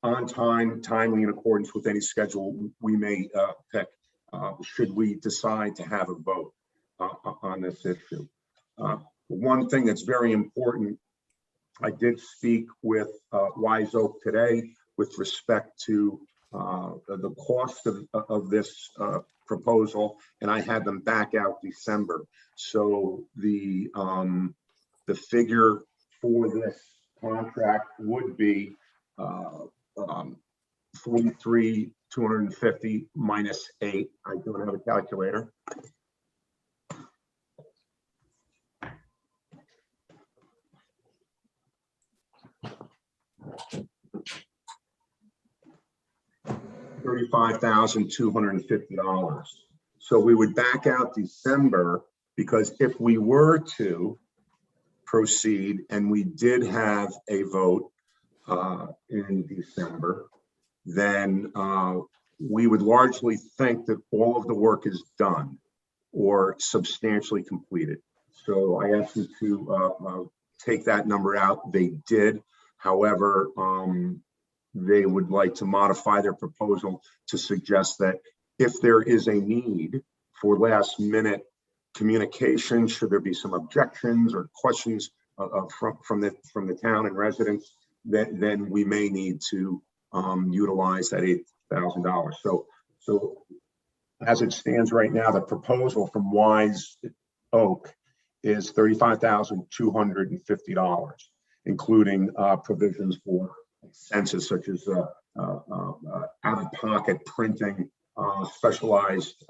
on time, timely, in accordance with any schedule we may pick, should we decide to have a vote on this issue. One thing that's very important, I did speak with Wise Oak today with respect to the cost of this proposal, and I had them back out December. So the figure for this contract would be 43,250 minus 8. I don't have a calculator. $35,250. So we would back out December, because if we were to proceed and we did have a vote in December, then we would largely think that all of the work is done or substantially completed. So I asked you to take that number out. They did. However, they would like to modify their proposal to suggest that if there is a need for last minute communication, should there be some objections or questions from the town and residents, then we may need to utilize that $8,000. So as it stands right now, the proposal from Wise Oak is $35,250, including provisions for expenses such as out-of-pocket printing, specialized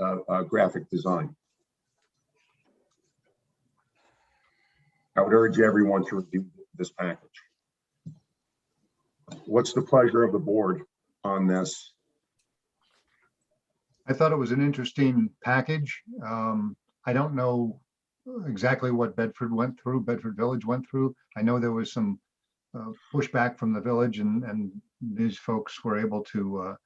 graphic design. I would urge everyone to review this package. What's the pleasure of the board on this? I thought it was an interesting package. I don't know exactly what Bedford Village went through. I know there was some pushback from the village, and these folks were able to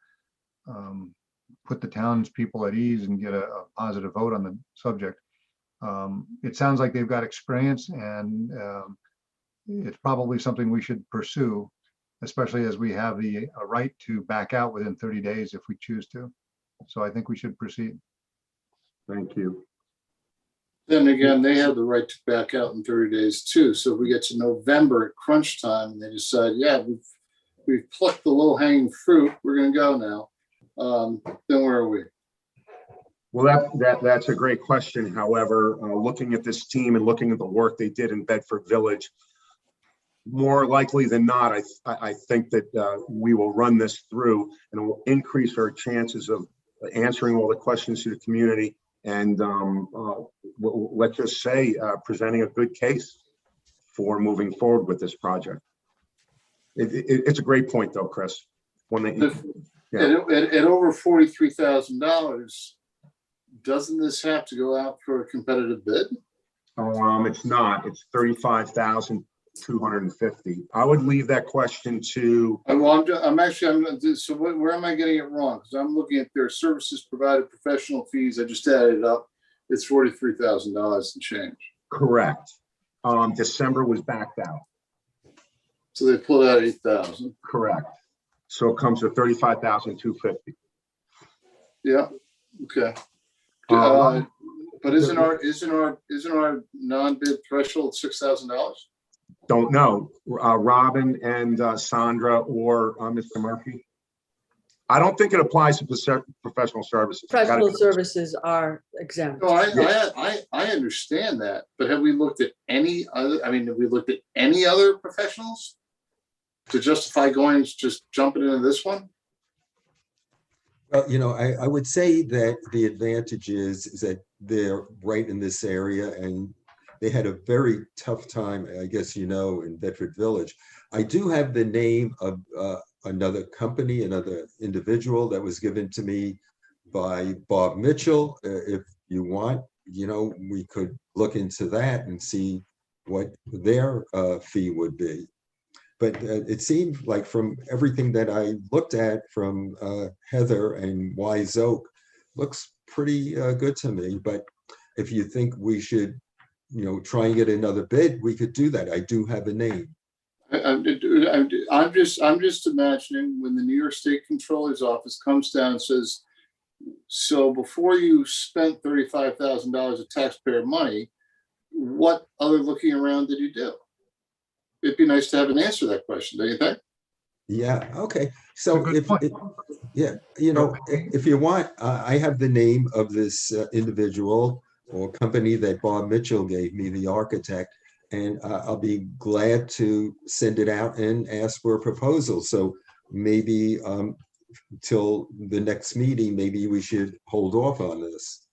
put the townspeople at ease and get a positive vote on the subject. It sounds like they've got experience, and it's probably something we should pursue, especially as we have the right to back out within 30 days if we choose to. So I think we should proceed. Thank you. Then again, they have the right to back out in 30 days too. So if we get to November at crunch time and they decide, yeah, we've plucked the low hanging fruit, we're going to go now. Then where are we? Well, that's a great question. However, looking at this team and looking at the work they did in Bedford Village, more likely than not, I think that we will run this through, and it will increase our chances of answering all the questions to the community, and let's just say presenting a good case for moving forward with this project. It's a great point, though, Chris. One that at over $43,000. Doesn't this have to go out for a competitive bid? It's not. It's $35,250. I would leave that question to. Well, so where am I getting it wrong? Because I'm looking at their services provided, professional fees. I just added it up. It's $43,000 and change. Correct. December was backed out. So they pulled out 8,000. Correct. So it comes to $35,250. Yeah. Okay. But isn't our non-bid threshold $6,000? Don't know. Robin and Sandra or Mr. Murphy. I don't think it applies to the professional services. Professional services are exempt. No, I understand that, but have we looked at any other? I mean, have we looked at any other professionals to justify just jumping into this one? Well, I would say that the advantage is that they're right in this area, and they had a very tough time, I guess, in Bedford Village. I do have the name of another company, another individual that was given to me by Bob Mitchell. If you want, we could look into that and see what their fee would be. But it seemed like from everything that I looked at from Heather and Wise Oak, looks pretty good to me. But if you think we should, try and get another bid, we could do that. I do have a name. I'm just imagining when the New York State Controller's Office comes down and says, so before you spent $35,000 of taxpayer money, what other looking around did you do? It'd be nice to have an answer to that question, don't you think? Yeah. Okay. So if you want, I have the name of this individual or company that Bob Mitchell gave me, the architect, and I'll be glad to send it out and ask for a proposal. So maybe till the next meeting, maybe we should hold off on this.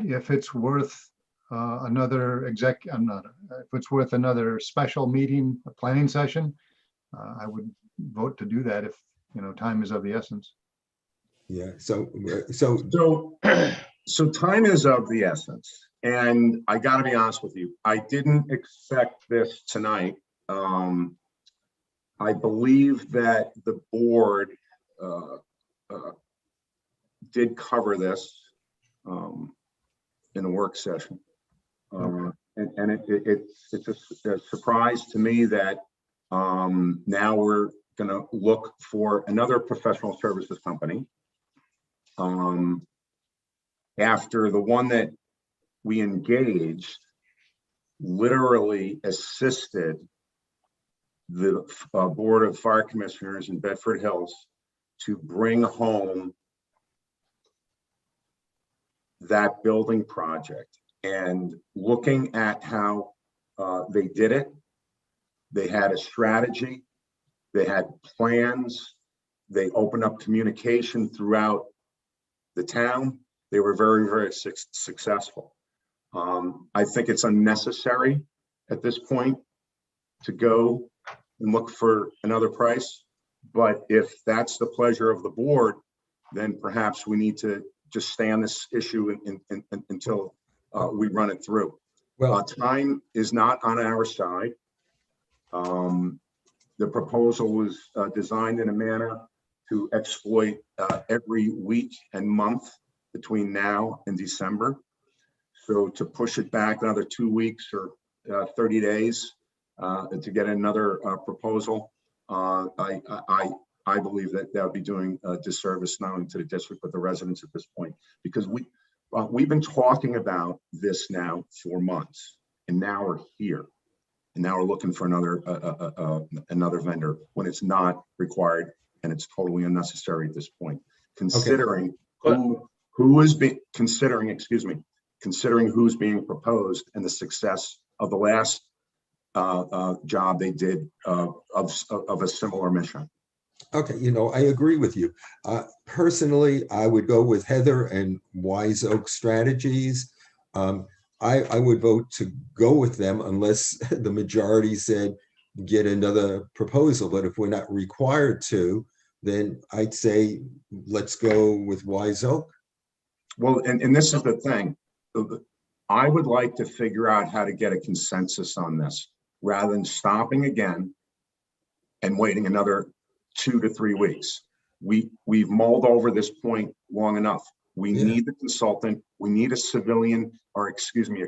If it's worth another if it's worth another special meeting, a planning session, I would vote to do that if, time is of the essence. Yeah, so So time is of the essence, and I got to be honest with you, I didn't expect this tonight. I believe that the board did cover this in a work session, and it's a surprise to me that now we're going to look for another professional services company. After the one that we engaged literally assisted the Board of Fire Commissioners in Bedford Hills to bring home that building project. And looking at how they did it, they had a strategy, they had plans, they opened up communication throughout the town. They were very, very successful. I think it's unnecessary at this point to go and look for another price. But if that's the pleasure of the board, then perhaps we need to just stay on this issue until we run it through. well, Time is not on our side. The proposal was designed in a manner to exploit every week and month between now and December. So to push it back another 2 weeks or 30 days to get another proposal, I believe that would be doing a disservice not only to the district but the residents at this point, because we've been talking about this now for months, and now we're here, and now we're looking for another vendor when it's not required and it's totally unnecessary at this point, considering who is being considering who's being proposed and the success of the last job they did of a similar mission. okay, I agree with you. Personally, I would go with Heather and Wise Oak Strategies. I would vote to go with them unless the majority said get another proposal. But if we're not required to, then I'd say let's go with Wise Oak. Well, and this is the thing. I would like to figure out how to get a consensus on this rather than stopping again and waiting another 2 to 3 weeks. We've mulled over this point long enough. We need the consultant. We need a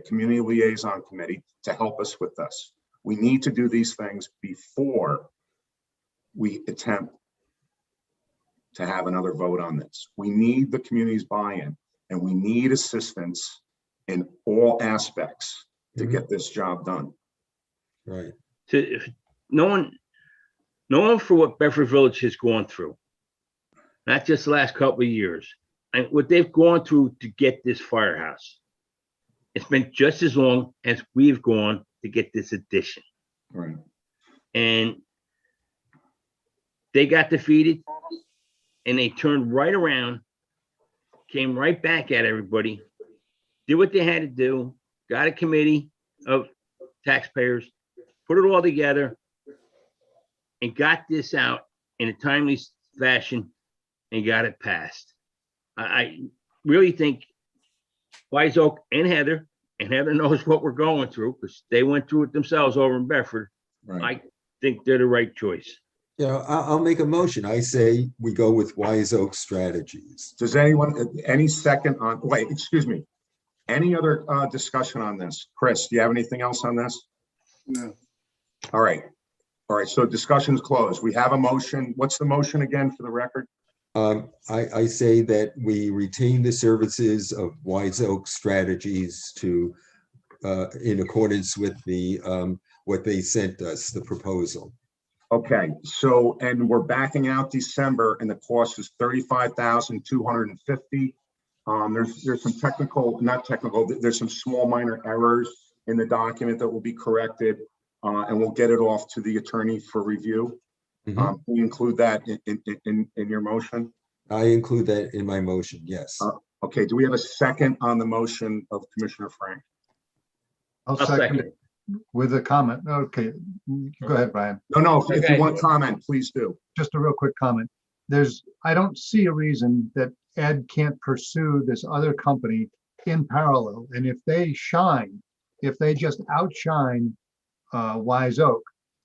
community liaison committee to help us with this. We need to do these things before we attempt to have another vote on this. We need the community's buy-in, and we need assistance in all aspects to get this job done. Right. Knowing for what Bedford Village has gone through, not just the last couple of years, and what they've gone through to get this firehouse, it's been just as long as we've gone to get this addition. Right. And they got defeated, and they turned right around, came right back at everybody, did what they had to do, got a committee of taxpayers, put it all together, and got this out in a timely fashion and got it passed. I really think Wise Oak and Heather knows what we're going through because they went through it themselves over in Bedford. Right. I think they're the right choice. I'll make a motion. I say we go with Wise Oak Strategies. Does anyone, any second on, wait, excuse me. Any other discussion on this? Chris, do you have anything else on this? No. All right. So discussion's closed. We have a motion. What's the motion again for the record? I say that we retain the services of Wise Oak Strategies to, in accordance with the what they sent us, the proposal. Okay, so, and we're backing out December and the cost is $35,250. There's some there's some small minor errors in the document that will be corrected, and we'll get it off to the attorney for review. Can we include that in your motion? I include that in my motion, yes. Okay, do we have a second on the motion of Commissioner Frank? I'll I'll second second it it. with a comment. Okay, go ahead, Brian. No, if you Okay. want comment, please do. Just a real quick comment. I don't see a reason that Ed can't pursue this other company in parallel. And if they just outshine Wise Oak,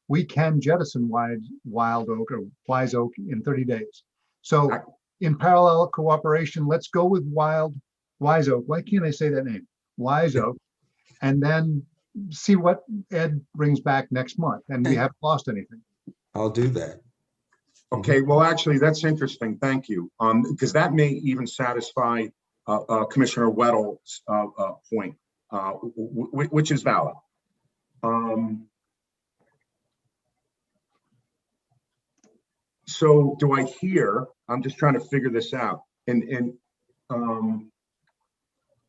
we can jettison Wild Oak or Wise Oak in 30 days. So in parallel cooperation, let's go with Wise Oak. Why can't I say that name? Wise Oak. And then see what Ed brings back next month. And we haven't lost anything. I'll do that. Okay, well, actually, that's interesting. Thank you. Because that may even satisfy Commissioner Weddle's point, which is valid. So do I hear, I'm just trying to figure this out. In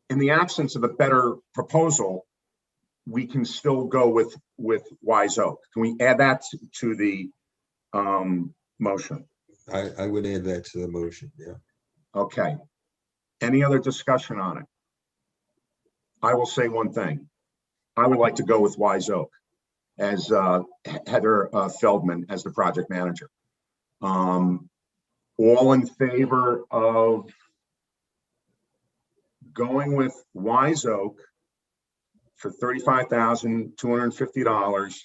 the absence of a better proposal, we can still go with Wise Oak. Can we add that to the motion? I would add that to the motion, yeah. Okay. Any other discussion on it? I will say one thing. I would like to go with Wise Oak as Heather Feldman as the project manager. All in favor of going with Wise Oak for $35,250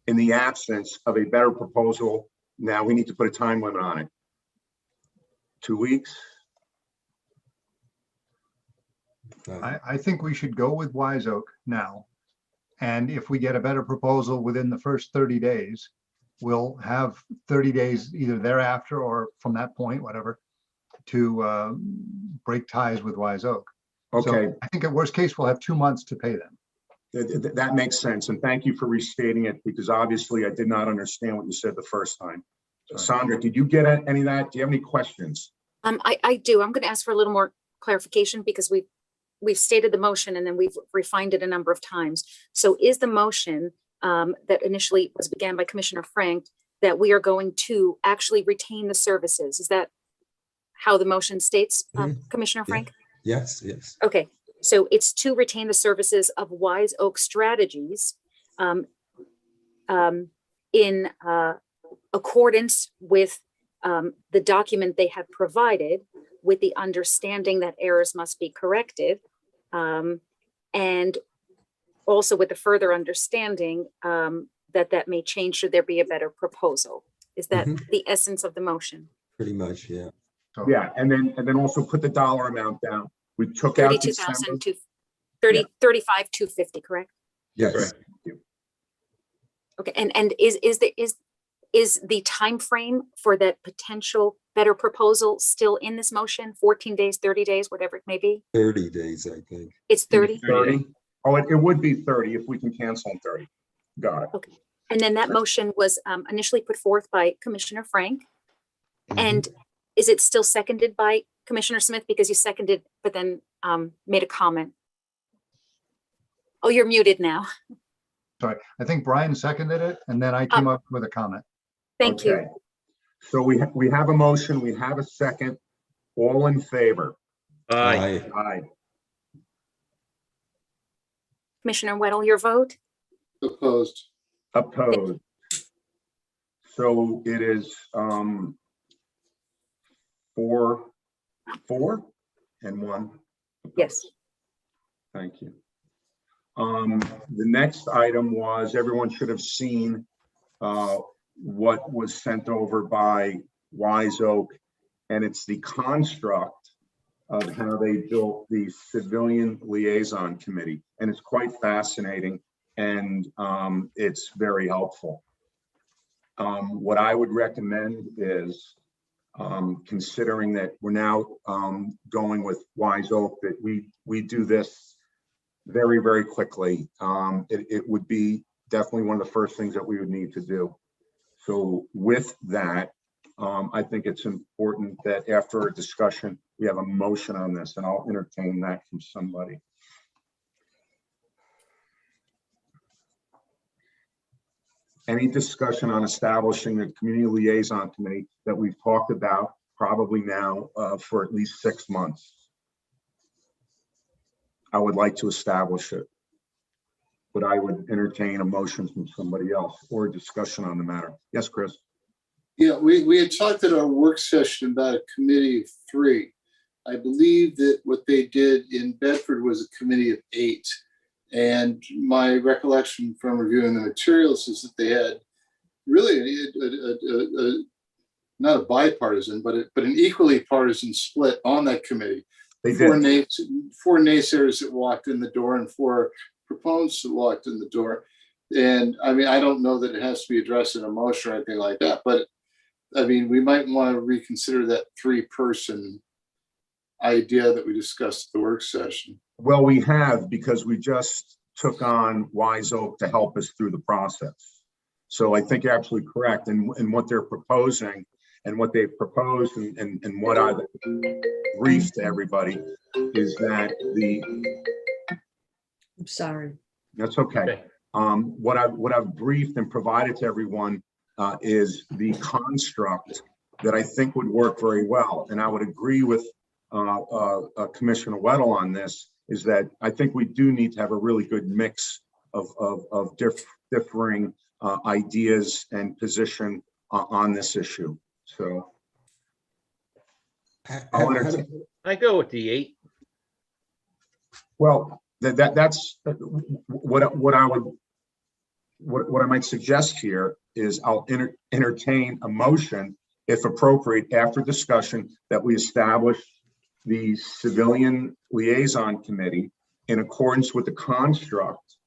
in the absence of a better proposal. Now we need to put a time limit on it. 2 weeks? I think we should go with Wise Oak now. And if we get a better proposal within the first 30 days, we'll have 30 days either thereafter or from that point, whatever, to break ties with Wise Oak. Okay. So I think at worst case, we'll have 2 months to pay them. That makes sense. And thank you for restating it because obviously I did not understand what you said the first time. Sandra, did you get any of that? Do you have any questions? I do. I'm going to ask for a little more clarification because we've stated the motion and then we've refined it a number of times. So is the motion that initially was began by Commissioner Frank that we are going to actually retain the services? Is that how the motion states, Commissioner Frank? Yes, yes. Okay, so it's to retain the services of Wise Oak Strategies in accordance with the document they have provided, with the understanding that errors must be corrected, and also with the further understanding that may change should there be a better proposal. Is that the essence of the motion? Pretty much, yeah. So Yeah, and then also put the dollar amount down. We took out December. 32,000 to 35,250, correct? Yes. Correct. Thank you. Okay, and is the time frame for that potential better proposal still in this motion? 14 days, 30 days, whatever it may be? 30 days, I think. It's 30? 30? Oh, it would be 30 if we can cancel in 30. Got it. Okay. And then that motion was initially put forth by Commissioner Frank. And is it still seconded by Commissioner Smith? Because you seconded, but then made a comment. Oh, you're muted now. sorry, I think Brian seconded it and then I came up with a comment. Thank Okay. you. So we have a motion, we have a second. All in favor? Aye. Aye. Commissioner Weddle, your vote? Opposed. Opposed. So it is 4 and 1. Yes. Thank you. The next item was, everyone should have seen what was sent over by Wise Oak, and it's the construct of how they built the Civilian Liaison Committee. And it's quite fascinating and it's very helpful. What I would recommend is, considering that we're now going with Wise Oak, that we do this very, very quickly. It would be definitely one of the first things that we would need to do. So with that, I think it's important that after a discussion, we have a motion on this, and I'll entertain that from somebody. Any discussion on establishing the Community Liaison Committee that we've talked about probably now for at least 6 months? I would like to establish it. but I would entertain a motion from somebody else or discussion on the matter. Yes, Chris? Yeah, we had talked at our work session about a committee of 3. I believe that what they did in Bedford was a committee of 8. And my recollection from reviewing the materials is that they had really not a bipartisan, but an equally partisan split on that committee. They Four did. naysayers that walked in the door and 4 proponents that walked in the door. And I mean, I don't know that it has to be addressed in a motion or anything like that, but I mean, we might want to reconsider that 3-person idea that we discussed at the work session. Well, we have, because we just took on Wise Oak to help us through the process. So I think you're absolutely correct. And what they're proposing and what they've proposed and what I've briefed to everybody is that I'm sorry. that's okay. What I've briefed and provided to everyone is the construct that I think would work very well. And I would agree with Commissioner Weddle on this, is that I think we do need to have a really good mix of differing ideas and position on this issue. So I go with the 8. well, that's what I might suggest here is I'll entertain a motion, if appropriate, after discussion, that we establish the Civilian Liaison Committee in accordance with the construct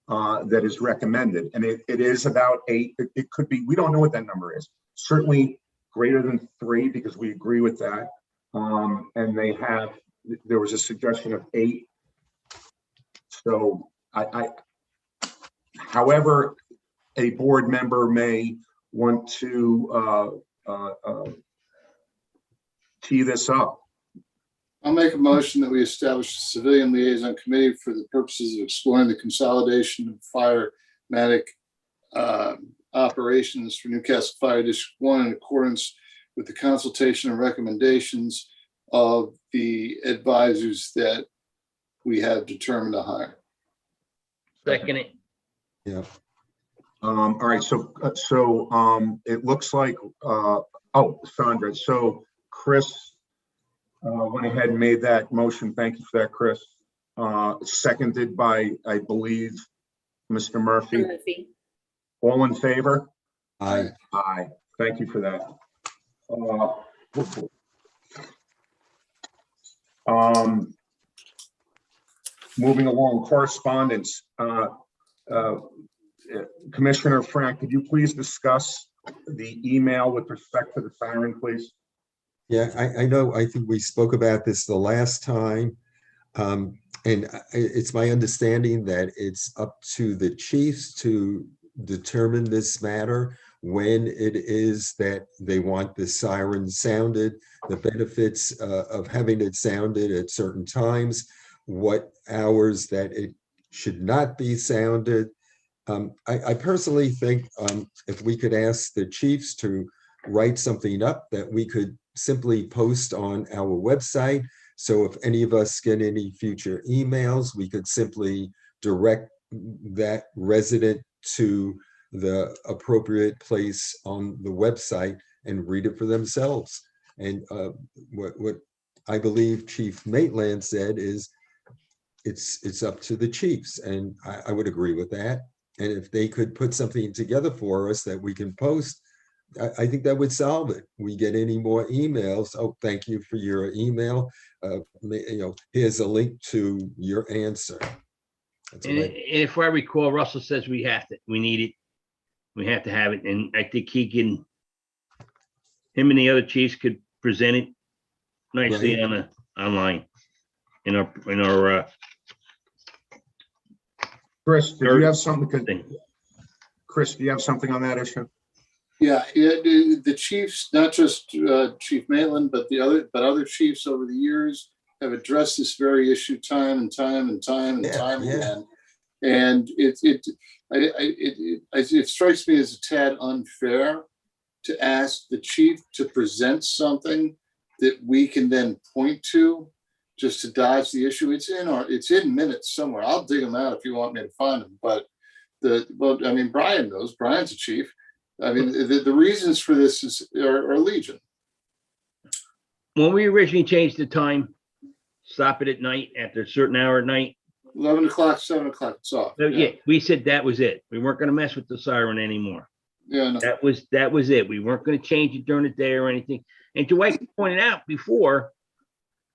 that is recommended. And it is about 8. It could be, we don't know what that number is. Certainly greater than 3, because we agree with that. And there was a suggestion of 8. So however, a board member may want to tee this up. I'll make a motion that we establish a Civilian Liaison Committee for the purposes of exploring the consolidation of firematic operations for Newcastle Fire District 1 in accordance with the consultation and recommendations of the advisors that we have determined to hire. Second it. Yeah. All right, so it looks like, Sandra, so Chris went ahead and made that motion. Thank you for that, Chris. Seconded by, I believe, Mr. Murphy. All in favor? Aye. Aye. Thank you for that. Moving along, correspondence. Commissioner Frank, could you please discuss the email with respect to the siren, please? Yeah, I know. I think we spoke about this the last time. And it's my understanding that it's up to the chiefs to determine this matter, when it is that they want the siren sounded, the benefits of having it sounded at certain times, what hours that it should not be sounded. I personally think if we could ask the chiefs to write something up that we could simply post on our website. So if any of us get any future emails, we could simply direct that resident to the appropriate place on the website and read it for themselves. And what I believe Chief Maitland said is it's up to the chiefs, and I would agree with that. And if they could put something together for us that we can post, I think that would solve it. We get any more emails. Oh, thank you for your email. Here's a link to your answer. And if I recall, Russell says we need it. We have to have it. And I think him and the other chiefs could present it nicely Right. Online in our Chris, did you have something? Chris, do you have something on that issue? Yeah, the chiefs, not just Chief Maitland, but other chiefs over the years have addressed this very issue time and time again. And it strikes me as a tad unfair to ask the chief to present something that we can then point to just to dodge the issue. It's in minutes somewhere. I'll dig them out if you want me to find them. But Brian knows. Brian's a chief. I mean, the reasons for this are legion. When we originally changed the time, stop it at night after a certain hour at night. 11 o'clock, 7 o'clock, it's off. So, yeah, we said that was it. We weren't going to mess with the siren anymore. Yeah, no. That was it. We weren't going to change it during the day or anything. And Dwight pointed out before,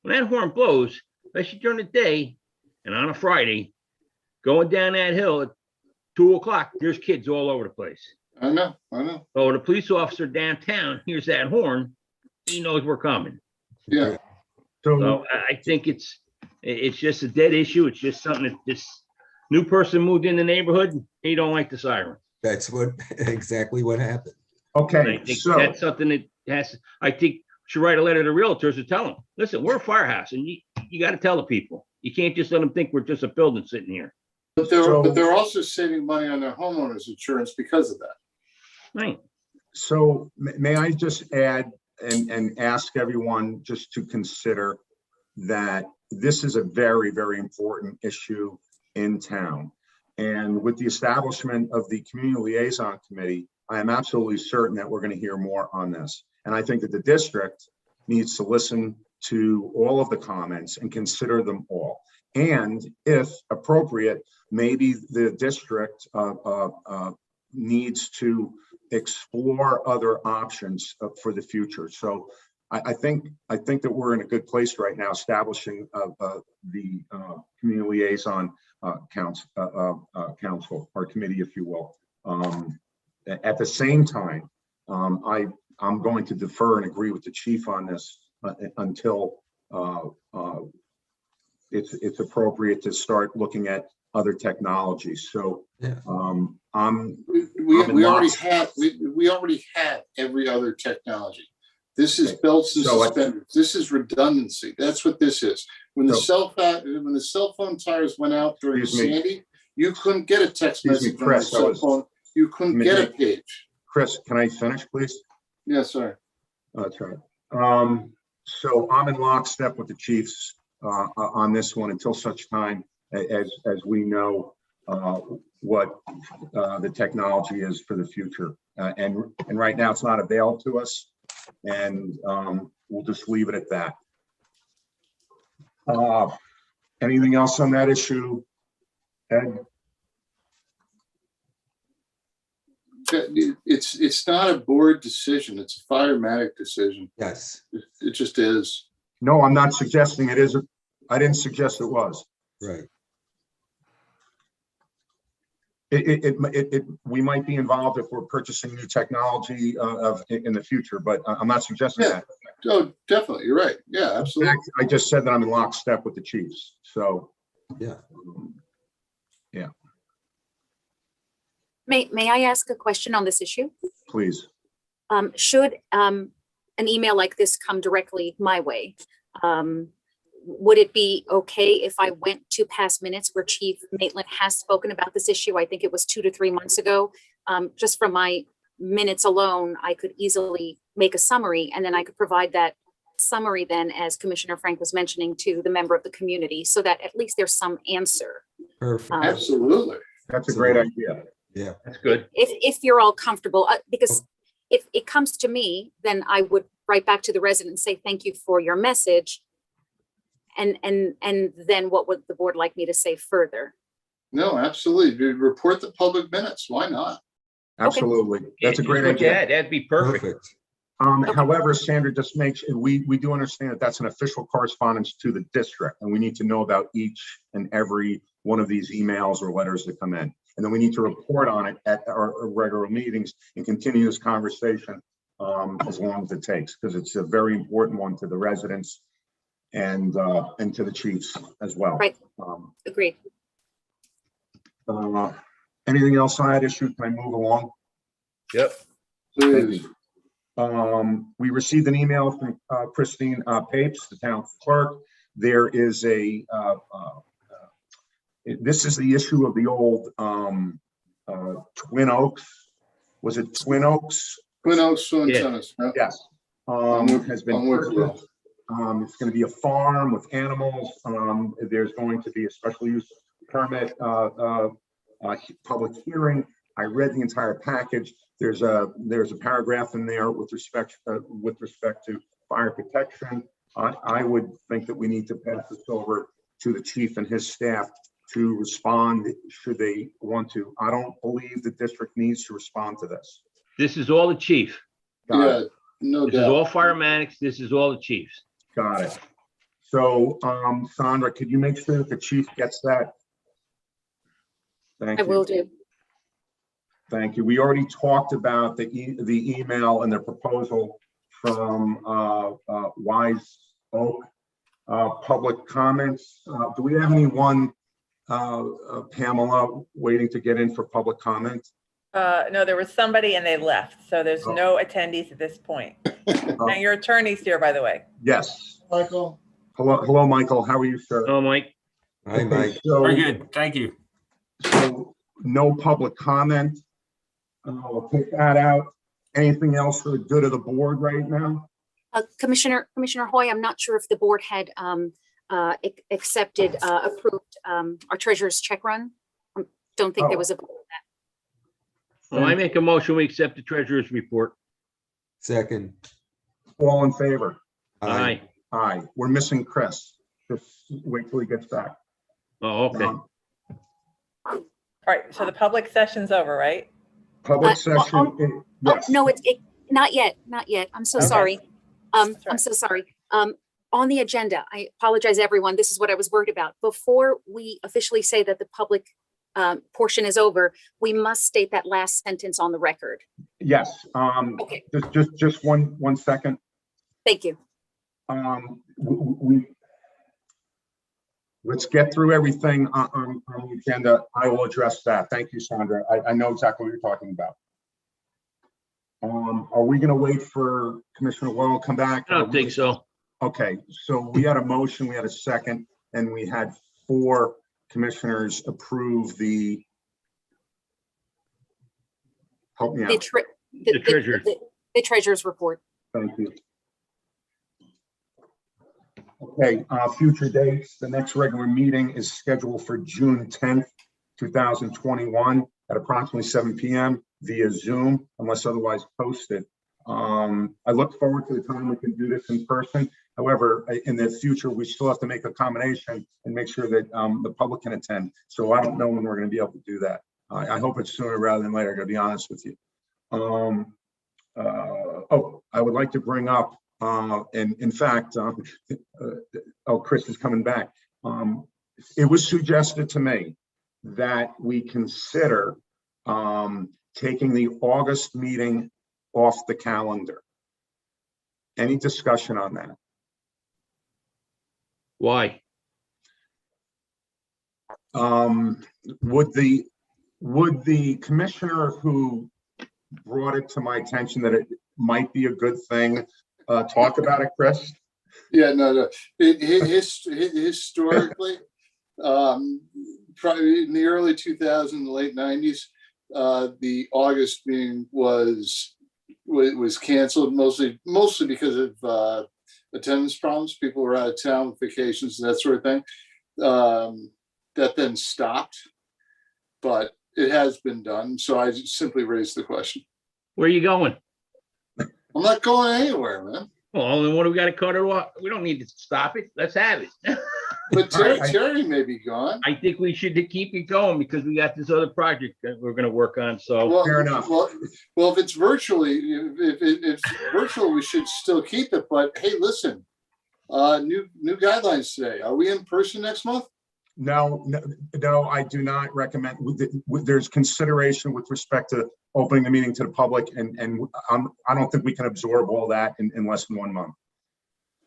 when that horn blows, especially during the day and on a Friday, going down that hill at 2 o'clock, there's kids all over the place. I know. So the police officer downtown hears that horn, he knows we're coming. Yeah. So I think it's just a dead issue. It's just something that this new person moved in the neighborhood. He don't like the siren. That's exactly what happened. And Okay, I think so, that's something that I think should write a letter to realtors to tell them, listen, we're a firehouse and you got to tell the people. You can't just let them think we're just a building sitting here. But they're also saving money on their homeowners insurance because of that. Right. so may I just add and ask everyone just to consider that this is a very, very important issue in town. And with the establishment of the Community Liaison Committee, I am absolutely certain that we're going to hear more on this. And I think that the district needs to listen to all of the comments and consider them all. And if appropriate, maybe the district needs to explore other options for the future. So I think that we're in a good place right now establishing the Community Liaison council or committee, if you will. At the same time, I'm going to defer and agree with the chief on this until it's appropriate to start looking at other technologies. So Yeah. We already have every other technology. This is belts and suspenders. This is redundancy. That's what this is. When the cell phone towers went out during Sandy, you couldn't get a text message on your cell phone. You couldn't get a page. Chris, can I finish, please? Yeah, sorry. That's right. So I'm in lockstep with the chiefs on this one until such time as we know what the technology is for the future. And right now it's not available to us, and we'll just leave it at that. Anything else on that issue, Ed? It's not a board decision. It's a firematic decision. Yes. It just is. No, I'm not suggesting it isn't. I didn't suggest it was. Right. We might be involved if we're purchasing new technology in the future, but I'm not suggesting that. Oh, definitely. You're right. Yeah, absolutely. In fact, I just said that I'm in lockstep with the chiefs. So, Yeah. yeah, May I ask a question on this issue? please. Should an email like this come directly my way? Would it be okay if I went to past minutes where Chief Maitland has spoken about this issue? I think it was 2 to 3 months ago. Just from my minutes alone, I could easily make a summary, and then I could provide that summary then, as Commissioner Frank was mentioning, to the member of the community, so that at least there's some answer. Perfect. Absolutely. That's a great idea. Yeah. That's good. If you're all comfortable, because if it comes to me, then I would write back to the resident and say, thank you for your message. And then what would the board like me to say further? No, absolutely. Report the public minutes. Why not? Absolutely. That's a great idea. Yeah, that'd be perfect. Perfect. However, Sandra, just makes, we do understand that that's an official correspondence to the district, and we need to know about each and every one of these emails or letters that come in. And then we need to report on it at our regular meetings and continue this conversation as long as it takes, because it's a very important one to the residents and to the chiefs as well. Right. Agreed. Anything else on that issue? Can I move along? Yep. Please. We received an email from Christine Papes, the town clerk. There is this is the issue of the old Twin Oaks. Was it Twin Oaks? Twin Oaks, Yes. Has been purchased. It's going to be a farm with animals. There's going to be a special use permit, public hearing. I read the entire package. There's a paragraph in there with respect to fire protection. I would think that we need to pass this over to the chief and his staff to respond should they want to. I don't believe the district needs to respond to this. This is all the chief. Got Yeah, it. no This is doubt. all firematics. This is all the chiefs. Got it. So, Sandra, could you make sure that the chief gets that? Thank I you. will do. Thank you. We already talked about the email and the proposal from Wise Oak. Public comments. Do we have anyone, Pamela, waiting to get in for public comment? No, there was somebody and they left. So there's no attendees at this point. And your attorney's here, by the way. Yes. Michael? Hello, Michael. How are you, sir? Oh, Mike. Hi, Mike. So, Very good, thank you. so no public comment. We'll take that out. Anything else for the good of the board right now? Commissioner Hoy, I'm not sure if the board had approved our treasurer's check run. Don't think there was a vote on that. Well, I make a motion, we accept the treasurer's report. Second. All in favor? Aye. Aye. We're missing Chris. Just wait till he gets back. Oh, okay. All right, so the public session's over, right? Public session. Yes. Oh, no, not yet. I'm so Okay. sorry. That's right. I'm so sorry. On the agenda, I apologize, everyone. This is what I was worried about. Before we officially say that the public portion is over, we must state that last sentence on the record. Yes. Okay. Just one second. Thank you. Let's get through everything on the agenda. I will address that. Thank you, Sandra. I know exactly what you're talking about. Are we going to wait for Commissioner Lowe to come back? I don't think so. Okay, so we had a motion, we had a second, and we had 4 commissioners approve the. Help me out. The treasurer. The treasurer's report. Thank you. Okay, future dates. The next regular meeting is scheduled for June 10th, 2021 at approximately 7 p.m. via Zoom, unless otherwise posted. I look forward to the time we can do this in person. However, in the future, we still have to make a combination and make sure that the public can attend. So I don't know when we're going to be able to do that. I hope it's sooner rather than later, to be honest with you. I would like to bring up, and in fact, Chris is coming back. It was suggested to me that we consider taking the August meeting off the calendar. Any discussion on that? Why? Would the commissioner who brought it to my attention that it might be a good thing talk about it, Chris? Yeah, no. Historically, probably in the early 2000s, late 90s, the August meeting was canceled mostly because of attendance problems. People were out of town with vacations and that sort of thing. That then stopped, but it has been done. So I just simply raised the question. Where are you going? I'm not going anywhere, man. Well, then what do we got to cut it off? We don't need to stop it. Let's have it. But Terry may be gone. I think we should keep it going because we got this other project that we're going to work on. So Well, Fair enough. Well, if it's virtually, if it's virtual, we should still keep it. But hey, listen, new guidelines today. Are we in person next month? No, I do not recommend. There's consideration with respect to opening the meeting to the public, and I don't think we can absorb all that in less than 1 month.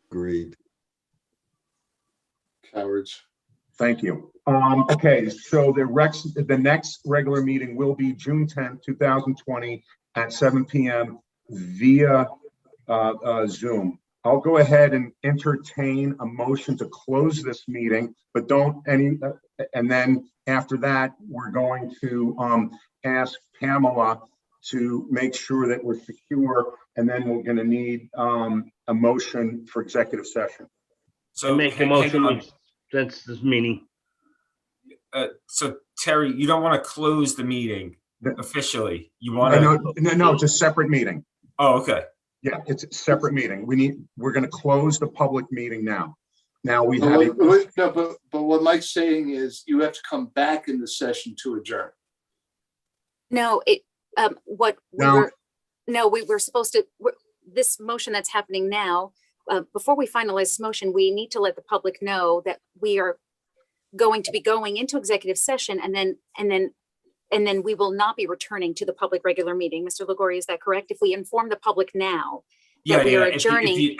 Agreed. Cowards. Thank you. Okay, so the next regular meeting will be June 10th, 2020 at 7 p.m. via Zoom. I'll go ahead and entertain a motion to close this meeting, but and then after that, we're going to ask Pamela to make sure that we're secure and then we're going to need a motion for executive session. I make a motion since this meeting. So Terry, you don't want to close the meeting officially. You want No, it's a separate meeting. Oh, okay. Yeah, it's a separate meeting. We're going to close the public meeting now. Now we have. No, but what Mike's saying is you have to come back in the session to adjourn. No, we were supposed to, this motion that's happening now, before we finalize this motion, we need to let the public know that we are going to be going into executive session and then we will not be returning to the public regular meeting. Mr. Liguori, is that correct? If we inform the public now that we are adjourning.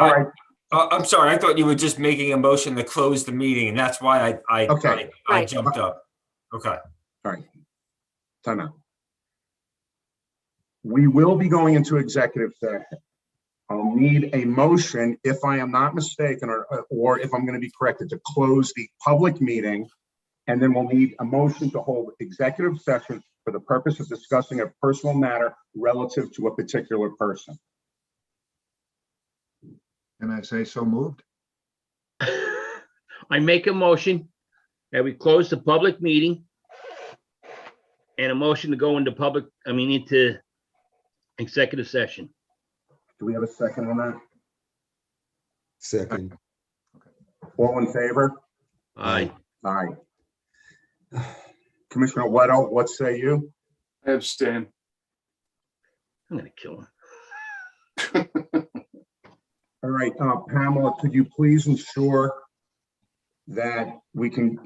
I'm sorry, I thought you were just making a motion to close the meeting, and that's why I jumped up. Okay. All right. Time out. We will be going into executive session. I'll need a motion, if I am not mistaken, or if I'm going to be corrected, to close the public meeting. And then we'll need a motion to hold executive session for the purpose of discussing a personal matter relative to a particular person. Can I say so moved? I make a motion that we close the public meeting and a motion to go into executive session. Do we have a second on that? Second. All in favor? Aye. Aye. Commissioner Weddle, what say you? I abstain. I'm gonna kill him. All right, Pamela, could you please ensure that we can